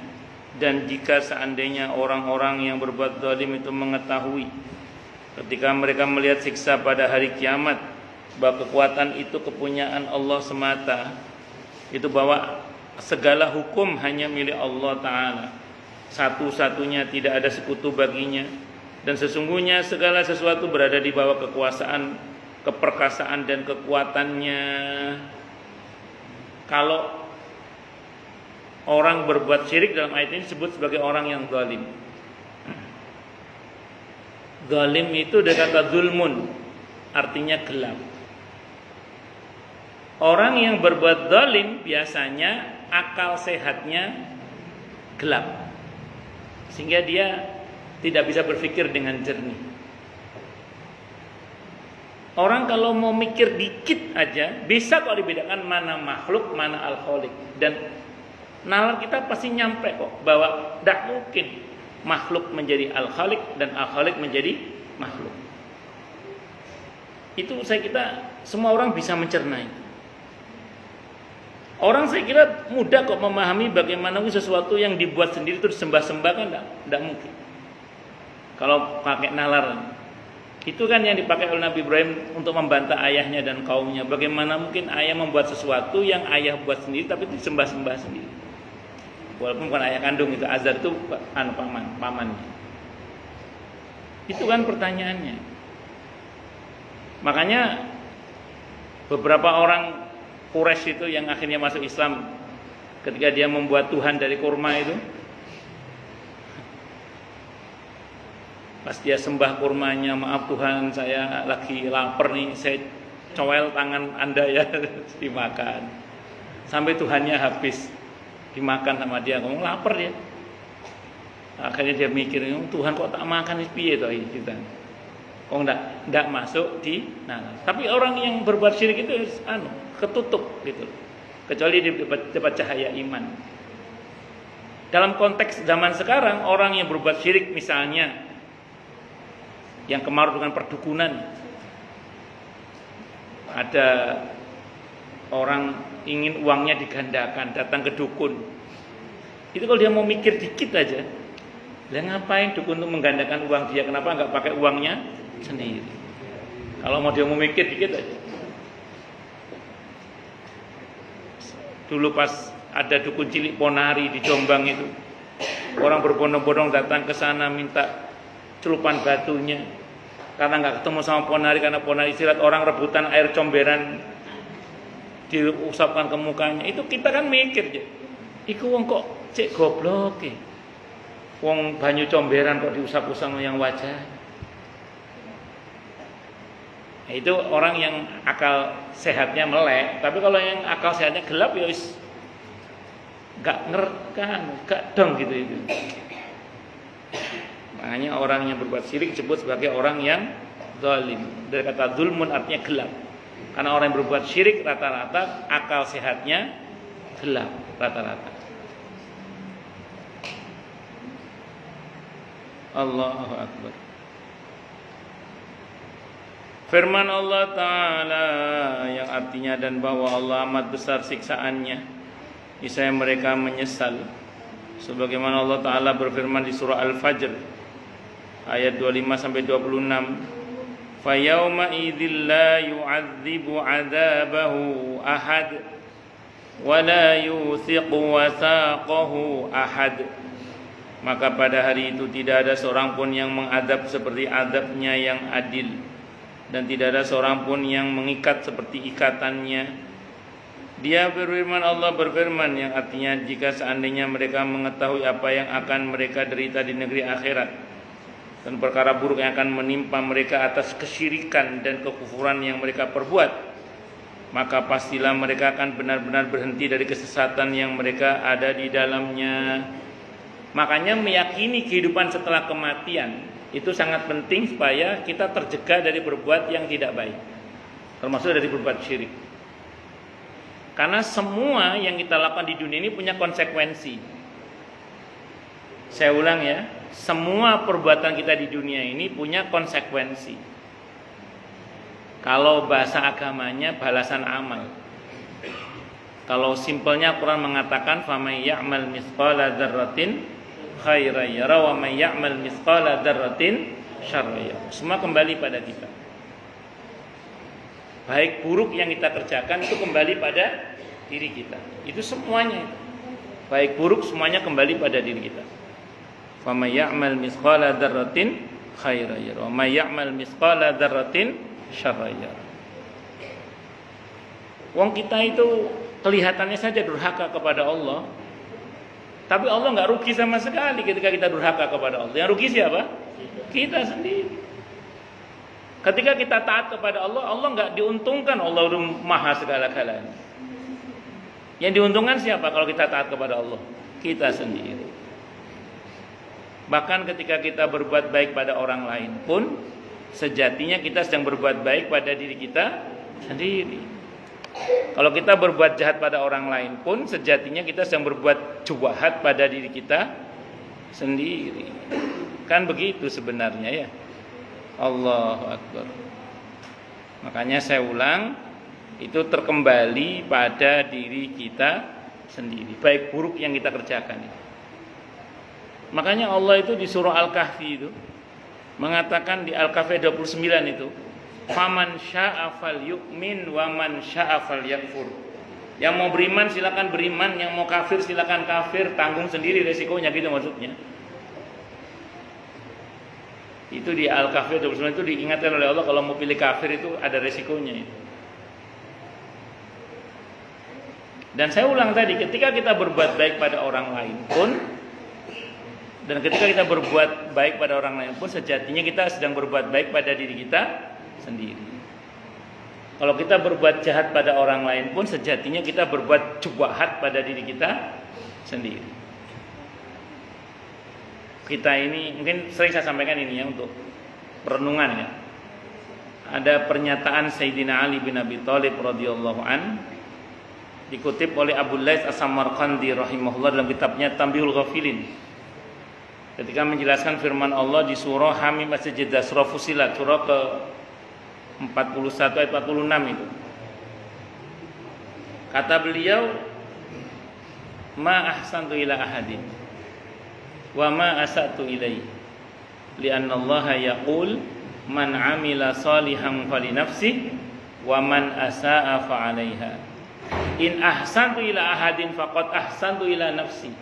dan jika seandainya orang-orang yang berbuat zalim itu mengetahui ketika mereka melihat siksa pada hari kiamat bahwa kekuatan itu kepunyaan Allah semata, itu bahwa segala hukum hanya milik Allah Ta'ala, satu-satunya, tidak ada sekutu baginya, dan sesungguhnya segala sesuatu berada di bawah kekuasaan, keperkasaan dan kekuatannya. Kalau orang berbuat syirik dalam ayat ini disebut sebagai orang yang zalim. Zalim itu dari kata zulmun, artinya gelap. Orang yang berbuat zalim biasanya akal sehatnya gelap, sehingga dia tidak bisa berpikir dengan jernih. Orang kalau mau mikir dikit aja bisa kok dibedakan mana makhluk, mana al-khaliq. Dan nalar kita pasti nyampe kok bahwa tidak mungkin makhluk menjadi al-khaliq dan al-khaliq menjadi makhluk. Itu saya kira semua orang bisa mencernai. Orang saya kira mudah kok memahami bagaimana sesuatu yang dibuat sendiri itu disembah-sembah, kan tidak mungkin. Kalau pakai nalar, itu kan yang dipakai oleh Nabi Ibrahim untuk membantah ayahnya dan kaumnya. Bagaimana mungkin ayah membuat sesuatu yang ayah buat sendiri tapi disembah-sembah sendiri. Walaupun bukan ayah kandung, itu Azar itu pamannya. Itu kan pertanyaannya. Makanya beberapa orang Quraisy itu yang akhirnya masuk Islam, ketika dia membuat Tuhan dari kurma itu, pas dia sembah kurmanya, maaf Tuhan saya lagi lapar nih, saya cowel tangan Anda ya, dimakan. Sampai Tuhannya habis, dimakan sama dia, ngomong lapar dia. Akhirnya dia mikir, Tuhan kok tak makan piye toh kita. Kok enggak masuk di nalar. Tapi orang yang berbuat syirik itu ketutup gitu, kecuali dapat cahaya iman. Dalam konteks zaman sekarang, orang yang berbuat syirik misalnya yang kemarin dengan perdukunan, ada orang ingin uangnya digandakan, datang ke dukun. Itu kalau dia mau mikir dikit aja, lah ngapain dukun untuk menggandakan uang dia? Kenapa nggak pakai uangnya sendiri? Kalau mau dia mau mikir dikit aja. Dulu pas ada dukun cilik Ponari di Jombang itu, orang berbondong-bondong datang ke sana minta celupan batunya, karena nggak ketemu sama Ponari, karena Ponari istirahat, orang rebutan air comberan diusapkan ke mukanya. Itu kita kan mikir, iku wong kok cek goblok e. Wong banyu comberan kok diusap-usap yang wajah. Nah, itu orang yang akal sehatnya melek. Tapi kalau yang akal sehatnya gelap ya wis gak ngerkan, gak dong gitu itu. Makanya orang yang berbuat syirik disebut sebagai orang yang zalim. Dari kata zulmun artinya gelap. Karena orang yang berbuat syirik rata-rata akal sehatnya gelap rata-rata. Allahu Akbar. Firman Allah Ta'ala yang artinya, dan bahwa Allah amat besar siksaannya, niscaya mereka menyesal. Sebagaimana Allah Ta'ala berfirman di surah Al-Fajr ayat 25-26, فَيَوْمَ إِذٍ لَا يُعَذِّبُ عَذَابَهُ أَحَدٌ وَلَا يُوثِقُ وَثَاقَهُ أَحَدٌ. Maka pada hari itu tidak ada seorang pun yang mengadab seperti adabnya yang adil, dan tidak ada seorang pun yang mengikat seperti ikatannya, Dia berfirman, Allah berfirman yang artinya jika seandainya mereka mengetahui apa yang akan mereka derita di negeri akhirat dan perkara buruk yang akan menimpa mereka atas kesyirikan dan kekufuran yang mereka perbuat, maka pastilah mereka akan benar-benar berhenti dari kesesatan yang mereka ada di dalamnya. Makanya meyakini kehidupan setelah kematian itu sangat penting supaya kita tercegah dari berbuat yang tidak baik, termasuk dari berbuat syirik. Karena semua yang kita lakukan di dunia ini punya konsekuensi. Saya ulang ya, semua perbuatan kita di dunia ini punya konsekuensi. Kalau bahasa agamanya balasan amal. Kalau simpelnya Quran mengatakan faman ya'mal mithqala dzarratin khairan yara wa man ya'mal mithqala dzarratin syarran yara. Semua kembali pada kita. Baik buruk yang kita kerjakan itu kembali pada diri kita. Itu semuanya. Baik buruk semuanya kembali pada diri kita. Fa may ya'mal mithqala dzarratin khairan yara wa may ya'mal mithqala dzarratin syarran yara. Wong kita itu kelihatannya saja durhaka kepada Allah, tapi Allah enggak rugi sama sekali ketika kita durhaka kepada Allah. Yang rugi siapa? Kita sendiri. Ketika kita taat kepada Allah, Allah enggak diuntungkan. Allah udah maha segala-galanya. Yang diuntungkan siapa kalau kita taat kepada Allah? Kita sendiri. Bahkan ketika kita berbuat baik pada orang lain pun, sejatinya kita sedang berbuat baik pada diri kita sendiri. Kalau kita berbuat jahat pada orang lain pun, sejatinya kita sedang berbuat jahat pada diri kita sendiri. Kan begitu sebenarnya ya. Allahu Akbar. Makanya saya ulang, itu terkembali pada diri kita sendiri, baik buruk yang kita kerjakan. Makanya Allah itu di surah Al-Kahfi itu mengatakan di Al-Kahfi 29 itu, faman syaa'a falyu'min wa man syaa'a falyakfur. Yang mau beriman silakan beriman, yang mau kafir silakan kafir, tanggung sendiri resikonya, gitu maksudnya. Itu di Al-Kahfi 29 itu diingatkan oleh Allah kalau mau pilih kafir itu ada resikonya itu. Dan saya ulang tadi, ketika kita berbuat baik pada orang lain pun, dan ketika kita berbuat baik pada orang lain pun, sejatinya kita sedang berbuat baik pada diri kita sendiri. Kalau kita berbuat jahat pada orang lain pun, sejatinya kita berbuat jahat pada diri kita sendiri. Kita ini mungkin sering saya sampaikan ini ya untuk perenungan ya. Ada pernyataan Sayyidina Ali bin Abi Thalib radhiyallahu an, dikutip oleh Abu Lais As-Samarqandi rahimahullah dalam kitabnya Tanbihul Ghafilin. Ketika menjelaskan firman Allah di surah Hamim As-Sajdah, surah Fussilat, surah ke 41 ayat 46 itu. Kata beliau, ma ahsantu ila ahadin wa ma asatu ilaihi li'anna Allah yaqul man 'amila salihan fali nafsihi wa man asaa fa 'alaiha in ahsantu ila ahadin faqad ahsantu ila nafsi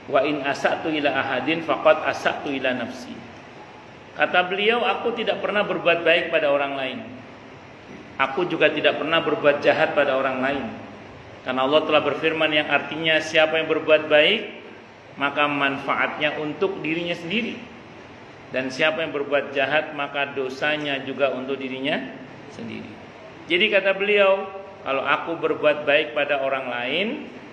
wa in asatu ila ahadin faqad asatu ila nafsi. Kata beliau, aku tidak pernah berbuat baik pada orang lain, aku juga tidak pernah berbuat jahat pada orang lain, karena Allah telah berfirman yang artinya siapa yang berbuat baik maka manfaatnya untuk dirinya sendiri, dan siapa yang berbuat jahat maka dosanya juga untuk dirinya sendiri. Jadi kata beliau, kalau aku berbuat baik pada orang lain,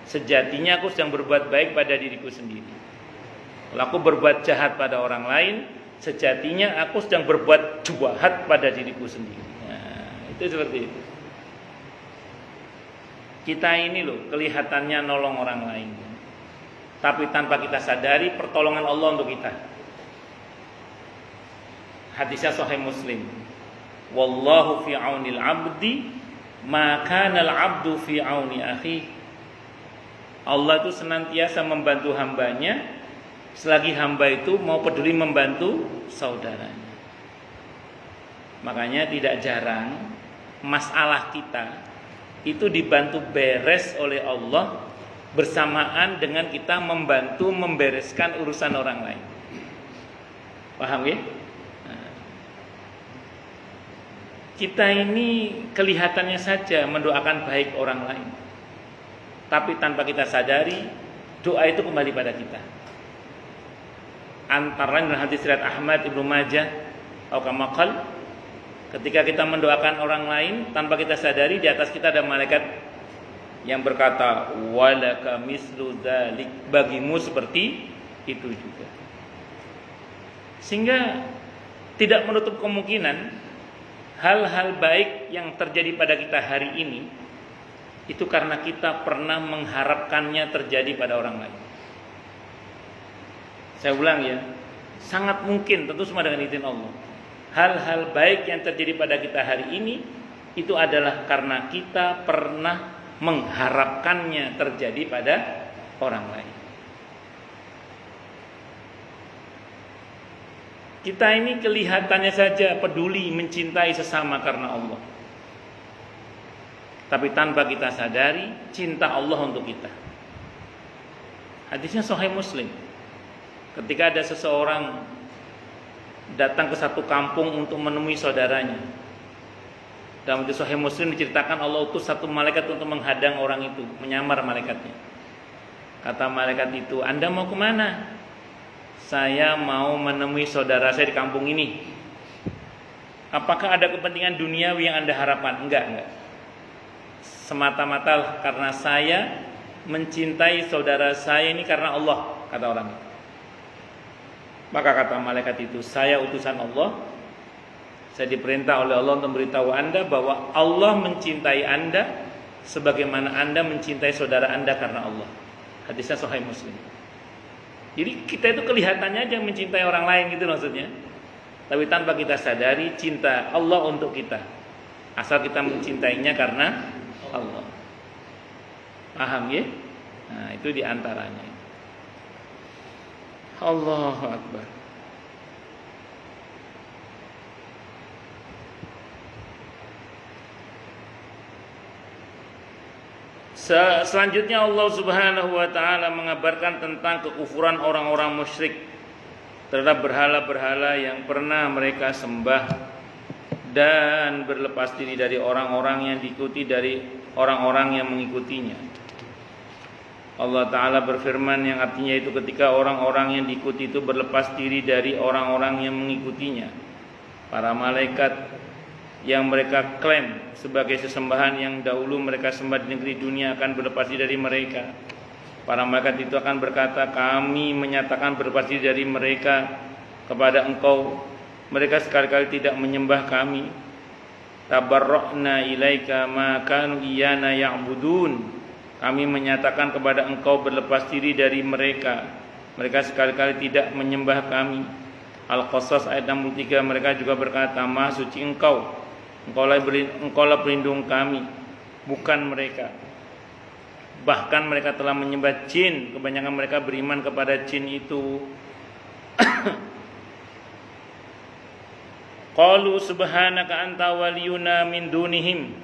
sejatinya aku sedang berbuat baik pada diriku sendiri. Kalau aku berbuat jahat pada orang lain, sejatinya aku sedang berbuat jahat pada diriku sendiri. Nah, itu seperti itu. Kita ini loh kelihatannya nolong orang lain, tapi tanpa kita sadari pertolongan Allah untuk kita. Hadisnya Sahih Muslim. Wallahu fi aunil abdi ma kana al abdu fi auni akhi. Allah itu senantiasa membantu hambanya selagi hamba itu mau peduli membantu saudaranya. Makanya tidak jarang masalah kita itu dibantu beres oleh Allah bersamaan dengan kita membantu membereskan urusan orang lain. Paham ya? Nah, kita ini kelihatannya saja mendoakan baik orang lain, tapi tanpa kita sadari doa itu kembali pada kita. Antara lain dalam hadis riwayat Ahmad Ibnu Majah atau kama qala, ketika kita mendoakan orang lain tanpa kita sadari, di atas kita ada malaikat yang berkata walaka mislu dzalik, bagimu seperti itu juga. Sehingga tidak menutup kemungkinan hal-hal baik yang terjadi pada kita hari ini itu karena kita pernah mengharapkannya terjadi pada orang lain. Saya ulang ya, sangat mungkin, tentu semua dengan izin Allah, hal-hal baik yang terjadi pada kita hari ini itu adalah karena kita pernah mengharapkannya terjadi pada orang lain. Kita ini kelihatannya saja peduli, mencintai sesama karena Allah, tapi tanpa kita sadari cinta Allah untuk kita. Hadisnya Sahih Muslim. Ketika ada seseorang datang ke satu kampung untuk menemui saudaranya, dalam hadis Sahih Muslim diceritakan Allah utus satu malaikat untuk menghadang orang itu, menyamar malaikatnya. Kata malaikat itu, Anda mau kemana? Saya mau menemui saudara saya di kampung ini. Apakah ada kepentingan duniawi yang Anda harapkan? Enggak. Semata-mata karena saya mencintai saudara saya ini karena Allah, kata orang itu. Maka kata malaikat itu, saya utusan Allah, saya diperintah oleh Allah untuk memberitahu Anda bahwa Allah mencintai Anda sebagaimana Anda mencintai saudara Anda karena Allah. Hadisnya Sahih Muslim. Jadi kita itu kelihatannya aja mencintai orang lain gitu maksudnya, tapi tanpa kita sadari cinta Allah untuk kita, asal kita mencintainya karena Allah. Paham ya? Nah, itu diantaranya. Allahu Akbar. Selanjutnya Allah Subhanahu wa taala mengabarkan tentang kekufuran orang-orang musyrik terhadap berhala-berhala yang pernah mereka sembah dan berlepas diri dari orang-orang yang diikuti dari orang-orang yang mengikutinya. Allah taala berfirman yang artinya itu ketika orang-orang yang diikuti itu berlepas diri dari orang-orang yang mengikutinya, para malaikat yang mereka klaim sebagai sesembahan yang dahulu mereka sembah di negeri dunia akan berlepas diri dari mereka. Para malaikat itu akan berkata, kami menyatakan berlepas diri dari mereka kepada engkau. Mereka sekali-kali tidak menyembah kami. Tabarra'na ilaika ma kanu iyana ya'budun. Kami menyatakan kepada engkau berlepas diri dari mereka. Mereka sekali-kali tidak menyembah kami. Al-Qasas ayat 63, mereka juga berkata, Maha suci engkau. Engkaulah pelindung kami, bukan mereka. Bahkan mereka telah menyembah jin. Kebanyakan mereka beriman kepada jin itu. Qalu subhanaka anta waliyuna min dunihim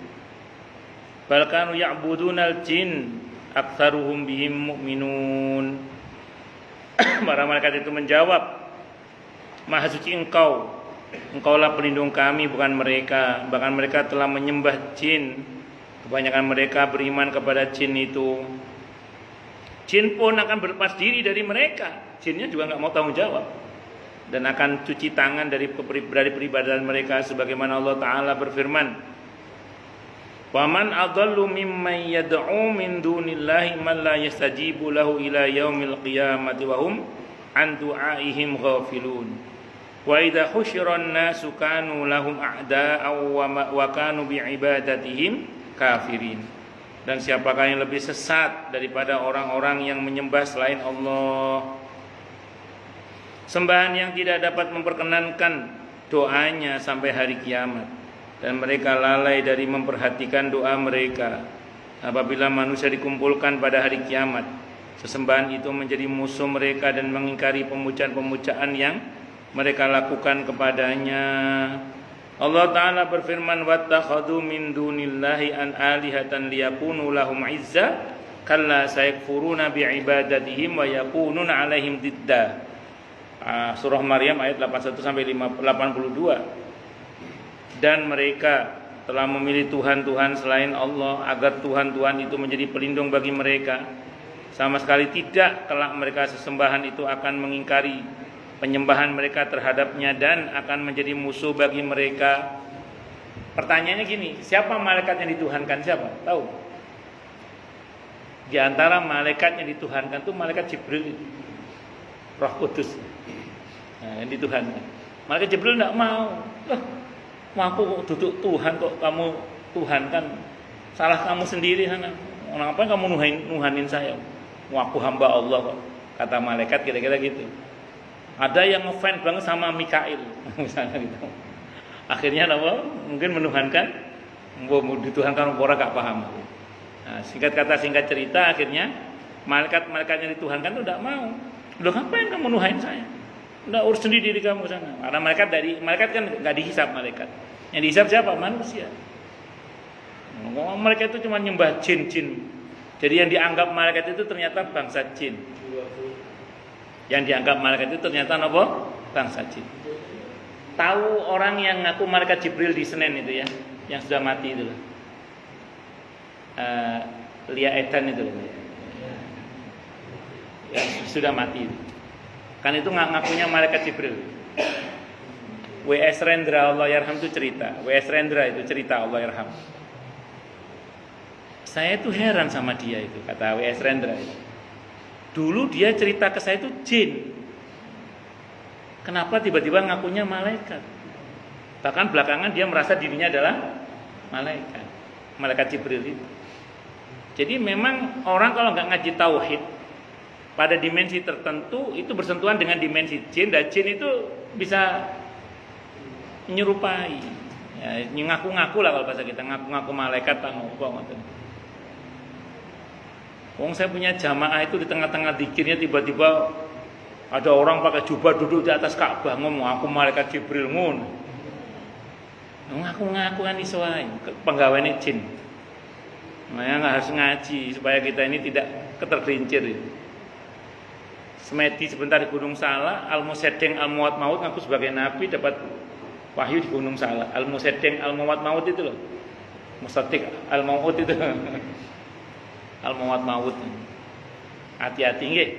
bal kanu ya'budunal jin aktsaruhum bihim mu'minun. Para malaikat itu menjawab, Maha suci engkau, engkaulah pelindung kami, bukan mereka. Bahkan mereka telah menyembah jin. Kebanyakan mereka beriman kepada jin itu. Jin pun akan berlepas diri dari mereka. Jinnya juga enggak mau tanggung jawab dan akan cuci tangan dari peribadatan mereka, sebagaimana Allah taala berfirman, "Wa man adallu mimman yad'u min dunillahi man la yastajibu lahu ila yaumil qiyamati wa hum an du'aihim ghafilun. Wa idza husyiran nasu kanu lahum a'da'aw wa kanu bi'ibadatihim kafirin." Dan siapakah yang lebih sesat daripada orang-orang yang menyembah selain Allah, sembahan yang tidak dapat memperkenankan doanya sampai hari kiamat, dan mereka lalai dari memperhatikan doa mereka. Apabila manusia dikumpulkan pada hari kiamat, sesembahan itu menjadi musuh mereka dan mengingkari pemujaan-pemujaan yang mereka lakukan kepadanya. Allah Ta'ala berfirman, وَاتَّخَذُوا مِن دُونِ اللَّهِ أَنْ آلِهَةً لِيَكُونُوا لَهُمْ عِزَّةً كَلَّا سَيَكْفُرُونَ بِعِبَادَتِهِمْ وَيَكُونُونَ عَلَيْهِمْ ضِدًّا. Surah Maryam ayat 81-82. Dan mereka telah memilih Tuhan-Tuhan selain Allah agar Tuhan-Tuhan itu menjadi pelindung bagi mereka. Sama sekali tidak, kelak mereka sesembahan itu akan mengingkari penyembahan mereka terhadapnya dan akan menjadi musuh bagi mereka. Pertanyaannya gini, siapa malaikat yang dituhankan? Siapa? Tahu? Di antara malaikat yang dituhankan itu malaikat Jibril, Roh Kudus. Nah, yang dituhankan. Malaikat Jibril tidak mau. Aku duduk Tuhan kok kamu tuhankan? Salah kamu sendiri sana. Kenapa kamu nuhanin saya? Aku hamba Allah kok. Kata malaikat kira-kira gitu. Ada yang ngefans banget sama Mikail, misalnya gitu. Akhirnya apa? Mungkin menuhankan, mau dituhankan orang gak paham. Nah, singkat kata singkat cerita, akhirnya malaikat-malaikatnya dituhankan itu tidak mau. Loh, ngapain kamu nuhain saya? Udah urus sendiri diri kamu sana. Karena malaikat kan nggak dihisap malaikat. Yang dihisap siapa? Manusia. Mereka itu cuma nyembah jin. Jadi yang dianggap malaikat itu ternyata bangsa jin. Yang dianggap malaikat itu ternyata apa? Bangsa jin. Tahu orang yang ngaku malaikat Jibril di Senen itu ya, yang sudah mati itu loh. Lia Edan itu loh. Ya, sudah mati itu. Kan itu ngakunya malaikat Jibril. W.S. Rendra Allah yarham itu cerita. W.S. Rendra itu cerita Allah yarham. Saya itu heran sama dia itu, kata W.S. Rendra itu. Dulu dia cerita ke saya itu jin. Kenapa tiba-tiba ngakunya malaikat? Bahkan belakangan dia merasa dirinya adalah malaikat. Malaikat Jibril itu. Jadi memang orang kalau nggak ngaji tauhid, pada dimensi tertentu itu bersentuhan dengan dimensi jin, dan jin itu bisa menyerupai, ya, ngaku-ngaku lah kalau bahasa kita, ngaku-ngaku malaikat tak ngomong. Wong saya punya jamaah itu di tengah-tengah zikirnya tiba-tiba ada orang pakai jubah duduk di atas Ka'bah ngomong aku malaikat Jibril ngono. Ngaku-ngaku kan iso ae, penggaweane jin. Makanya nggak harus ngaji supaya kita ini tidak ketergelincir itu. Semedi sebentar di Gunung Salak, Al-Musaddeng Al-Muwat Maut ngaku sebagai nabi dapat wahyu di Gunung Salak. Al-Musaddeng Al-Muwat Maut itu loh. Musaddiq Al-Maut itu. Al-Muwat Maut. Hati-hati nggih.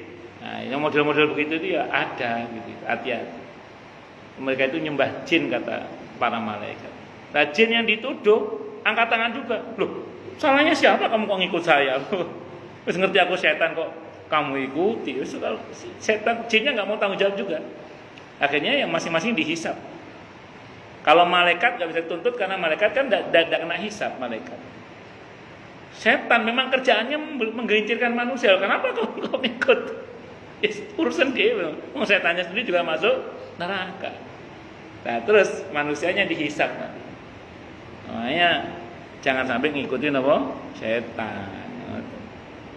Nah, yang model-model begitu itu ya ada gitu. Hati-hati. Mereka itu nyembah jin kata para malaikat. Nah, jin yang dituduh angkat tangan juga. Loh, salahnya siapa kamu kok ngikut saya? Terus ngerti aku setan kok kamu ikuti. Kalau setan jinnya nggak mau tanggung jawab juga. Akhirnya yang masing-masing dihisap. Kalau malaikat nggak bisa dituntut karena malaikat kan tidak kena hisap malaikat. Setan memang kerjaannya menggelincirkan manusia. Kenapa kau ikut? Urusan dia. Mau setannya sendiri juga masuk neraka. Nah terus manusianya dihisap nanti. Makanya jangan sampai ngikutin apa? Setan.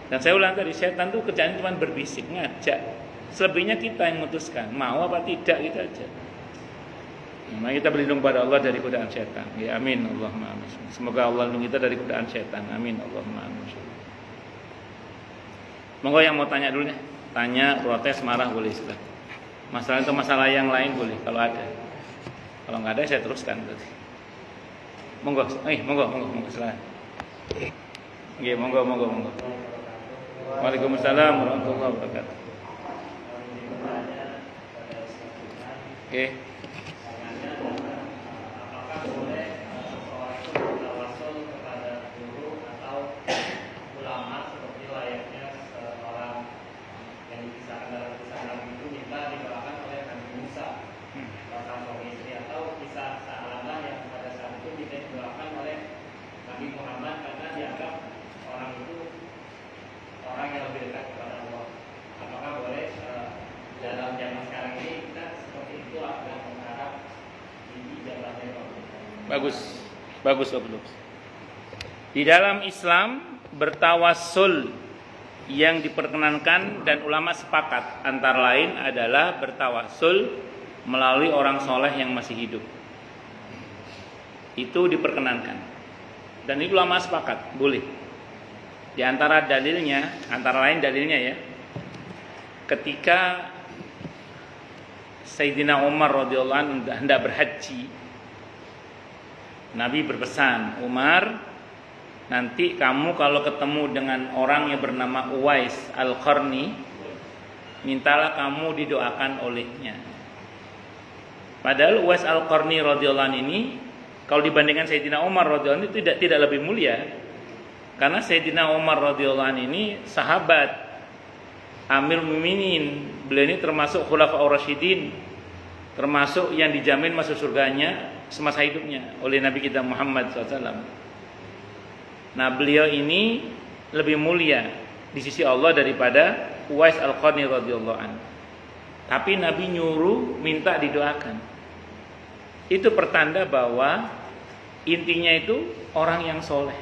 Dan saya ulang tadi, setan tuh kerjanya cuma berbisik, ngajak. Selebihnya kita yang memutuskan mau apa tidak gitu aja. Nah, kita berlindung pada Allah dari godaan setan. Ya amin Allahumma amin. Semoga Allah lindungi kita dari godaan setan. Amin Allahumma amin. Monggo yang mau tanya dulu nih. Tanya, protes, marah boleh sudah. Masalah itu masalah yang lain boleh kalau ada. Kalau nggak ada saya teruskan berarti. Monggo, monggo silakan. Nggih, monggo. Waalaikumsalam warahmatullahi wabarakatuh. Oke. Bagus. Di dalam Islam bertawassul yang diperkenankan dan ulama sepakat antara lain adalah bertawassul melalui orang soleh yang masih hidup. Itu diperkenankan. Dan itu ulama sepakat, boleh. Di antara dalilnya, antara lain dalilnya ya, ketika Sayyidina Umar radhiyallahu anhu hendak berhaji, Nabi berpesan, Umar, nanti kamu kalau ketemu dengan orang yang bernama Uwais Al-Qarni, mintalah kamu didoakan olehnya. Padahal Uwais Al-Qarni radhiyallahu anhu ini kalau dibandingkan Sayyidina Umar radhiyallahu anhu itu tidak lebih mulia. Karena Sayyidina Umar radhiyallahu anhu ini sahabat Amir Mu'minin, beliau ini termasuk Khulafaur Rasyidin, termasuk yang dijamin masuk surganya semasa hidupnya oleh Nabi kita Muhammad SAW. Nah, beliau ini lebih mulia di sisi Allah daripada Uwais Al-Qarni radhiyallahu anhu. Tapi Nabi nyuruh minta didoakan. Itu pertanda bahwa intinya itu orang yang soleh.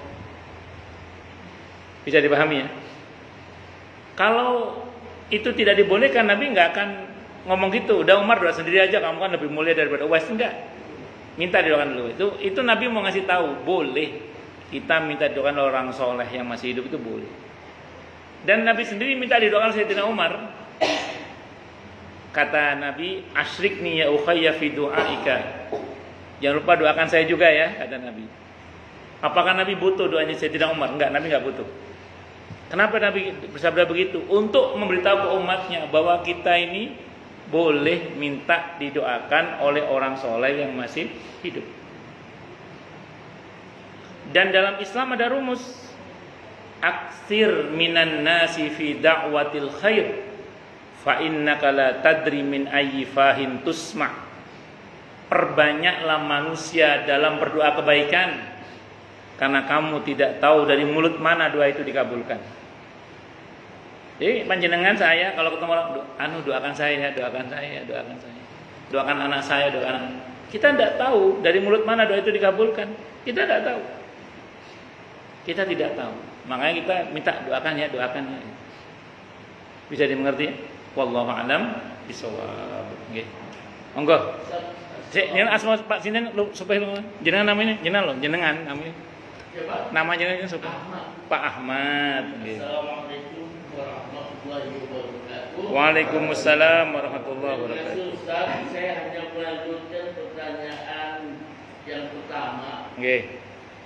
Bisa dipahami ya? Kalau itu tidak dibolehkan, Nabi nggak akan ngomong gitu. Udah Umar doa sendiri aja, kamu kan lebih mulia daripada Uwais. Enggak. Minta didoakan dulu. Itu Nabi mau ngasih tahu, boleh kita minta didoakan orang soleh yang masih hidup, itu boleh. Dan Nabi sendiri minta didoakan Sayyidina Umar. Kata Nabi, asyrikni ya ukhayya fi du'aika. Jangan lupa doakan saya juga ya, kata Nabi. Apakah Nabi butuh doanya Sayyidina Umar? Enggak, Nabi enggak butuh. Kenapa Nabi bersabda begitu? Untuk memberitahu ke umatnya bahwa kita ini boleh minta didoakan oleh orang soleh yang masih hidup. Dan dalam Islam ada rumus, aksir minan nasi fi da'watil khair fa innaka la tadri min ayyi fahin tusma. Perbanyaklah manusia dalam berdoa kebaikan, karena kamu tidak tahu dari mulut mana doa itu dikabulkan. Jadi panjenengan saya kalau ketemu orang, doakan saya, doakan anak saya, doakan anak. Kita tidak tahu dari mulut mana doa itu dikabulkan. Kita tidak tahu. Kita tidak tahu. Makanya kita minta doakan ya. Bisa dimengerti ya? Wallahu a'lam bishawab. Nggih. Monggo. Sik, jenengan asma Pak sinten supaya jenengan namanya, jenengan namanya. Nama jenengan supaya Pak Ahmad. Nggih. Assalamualaikum warahmatullahi wabarakatuh. Waalaikumsalam warahmatullahi wabarakatuh. Ustaz, saya hanya melanjutkan pertanyaan yang pertama. Nggih.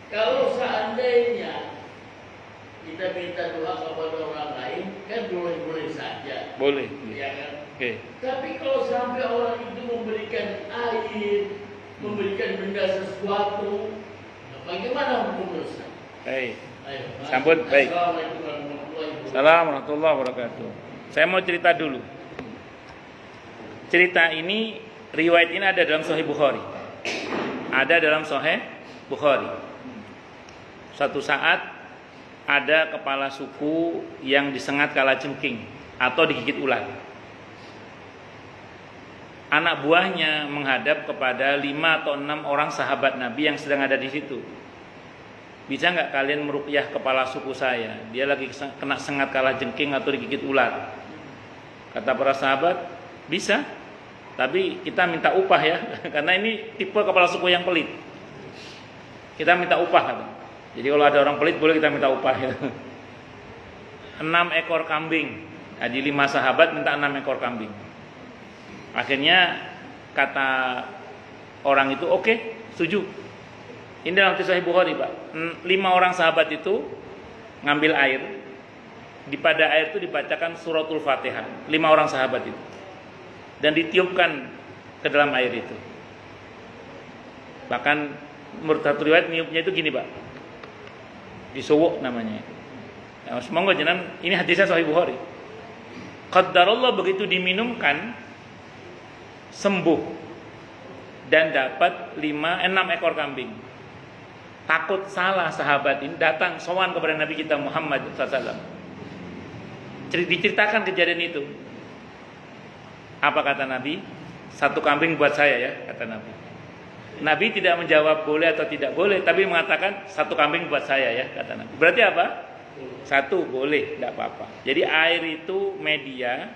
Kalau seandainya kita minta doa kepada orang lain, kan boleh-boleh saja. Boleh. Ya kan? Oke. Tapi kalau sampai orang itu memberikan air, memberikan benda sesuatu, bagaimana hukumnya Ustaz? Baik. Sambut baik. Assalamualaikum warahmatullahi wabarakatuh. Saya mau cerita dulu. Cerita ini, riwayat ini ada dalam Sahih Bukhari. Ada dalam Sahih Bukhari. Suatu saat ada kepala suku yang disengat kalajengking atau digigit ular. Anak buahnya menghadap kepada 5 atau 6 orang sahabat Nabi yang sedang ada di situ. Bisa nggak kalian meruqyah kepala suku saya? Dia lagi kena sengat kalajengking atau digigit ular. Kata para sahabat, bisa. Tapi kita minta upah ya, karena ini tipe kepala suku yang pelit. Kita minta upah. Kata. Jadi kalau ada orang pelit boleh kita minta upah ya. 6 ekor kambing. Jadi 5 sahabat minta 6 ekor kambing. Akhirnya kata orang itu oke, setuju. Ini dalam Sahih Bukhari Pak. 5 orang sahabat itu ngambil air. Pada air itu dibacakan suratul Fatihah. 5 orang sahabat itu. Dan ditiupkan ke dalam air itu. Bahkan menurut satu riwayat niupnya itu gini Pak. Disowok namanya. Nah, semoga jenengan ini hadisnya Sahih Bukhari. Qaddarallah begitu diminumkan sembuh dan dapat 6 ekor kambing. Takut salah sahabat ini datang sowan kepada Nabi kita Muhammad SAW. Diceritakan kejadian itu. Apa kata Nabi? 1 kambing buat saya ya, kata Nabi. Nabi tidak menjawab boleh atau tidak boleh, tapi mengatakan 1 kambing buat saya ya, kata Nabi. Berarti apa? 1 boleh, tidak apa-apa. Jadi air itu media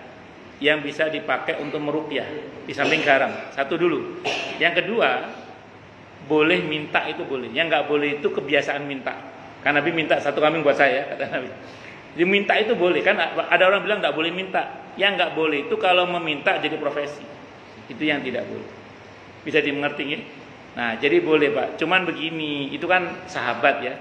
yang bisa dipakai untuk meruqyah di samping garam. 1 dulu. Yang kedua, boleh minta itu boleh. Yang nggak boleh itu kebiasaan minta. Karena Nabi minta 1 kambing buat saya, kata Nabi. Jadi minta itu boleh. Kan ada orang bilang nggak boleh minta. Yang nggak boleh itu kalau meminta jadi profesi. Itu yang tidak boleh. Bisa dimengerti ya? Nah, jadi boleh Pak. Cuman begini, itu kan sahabat ya.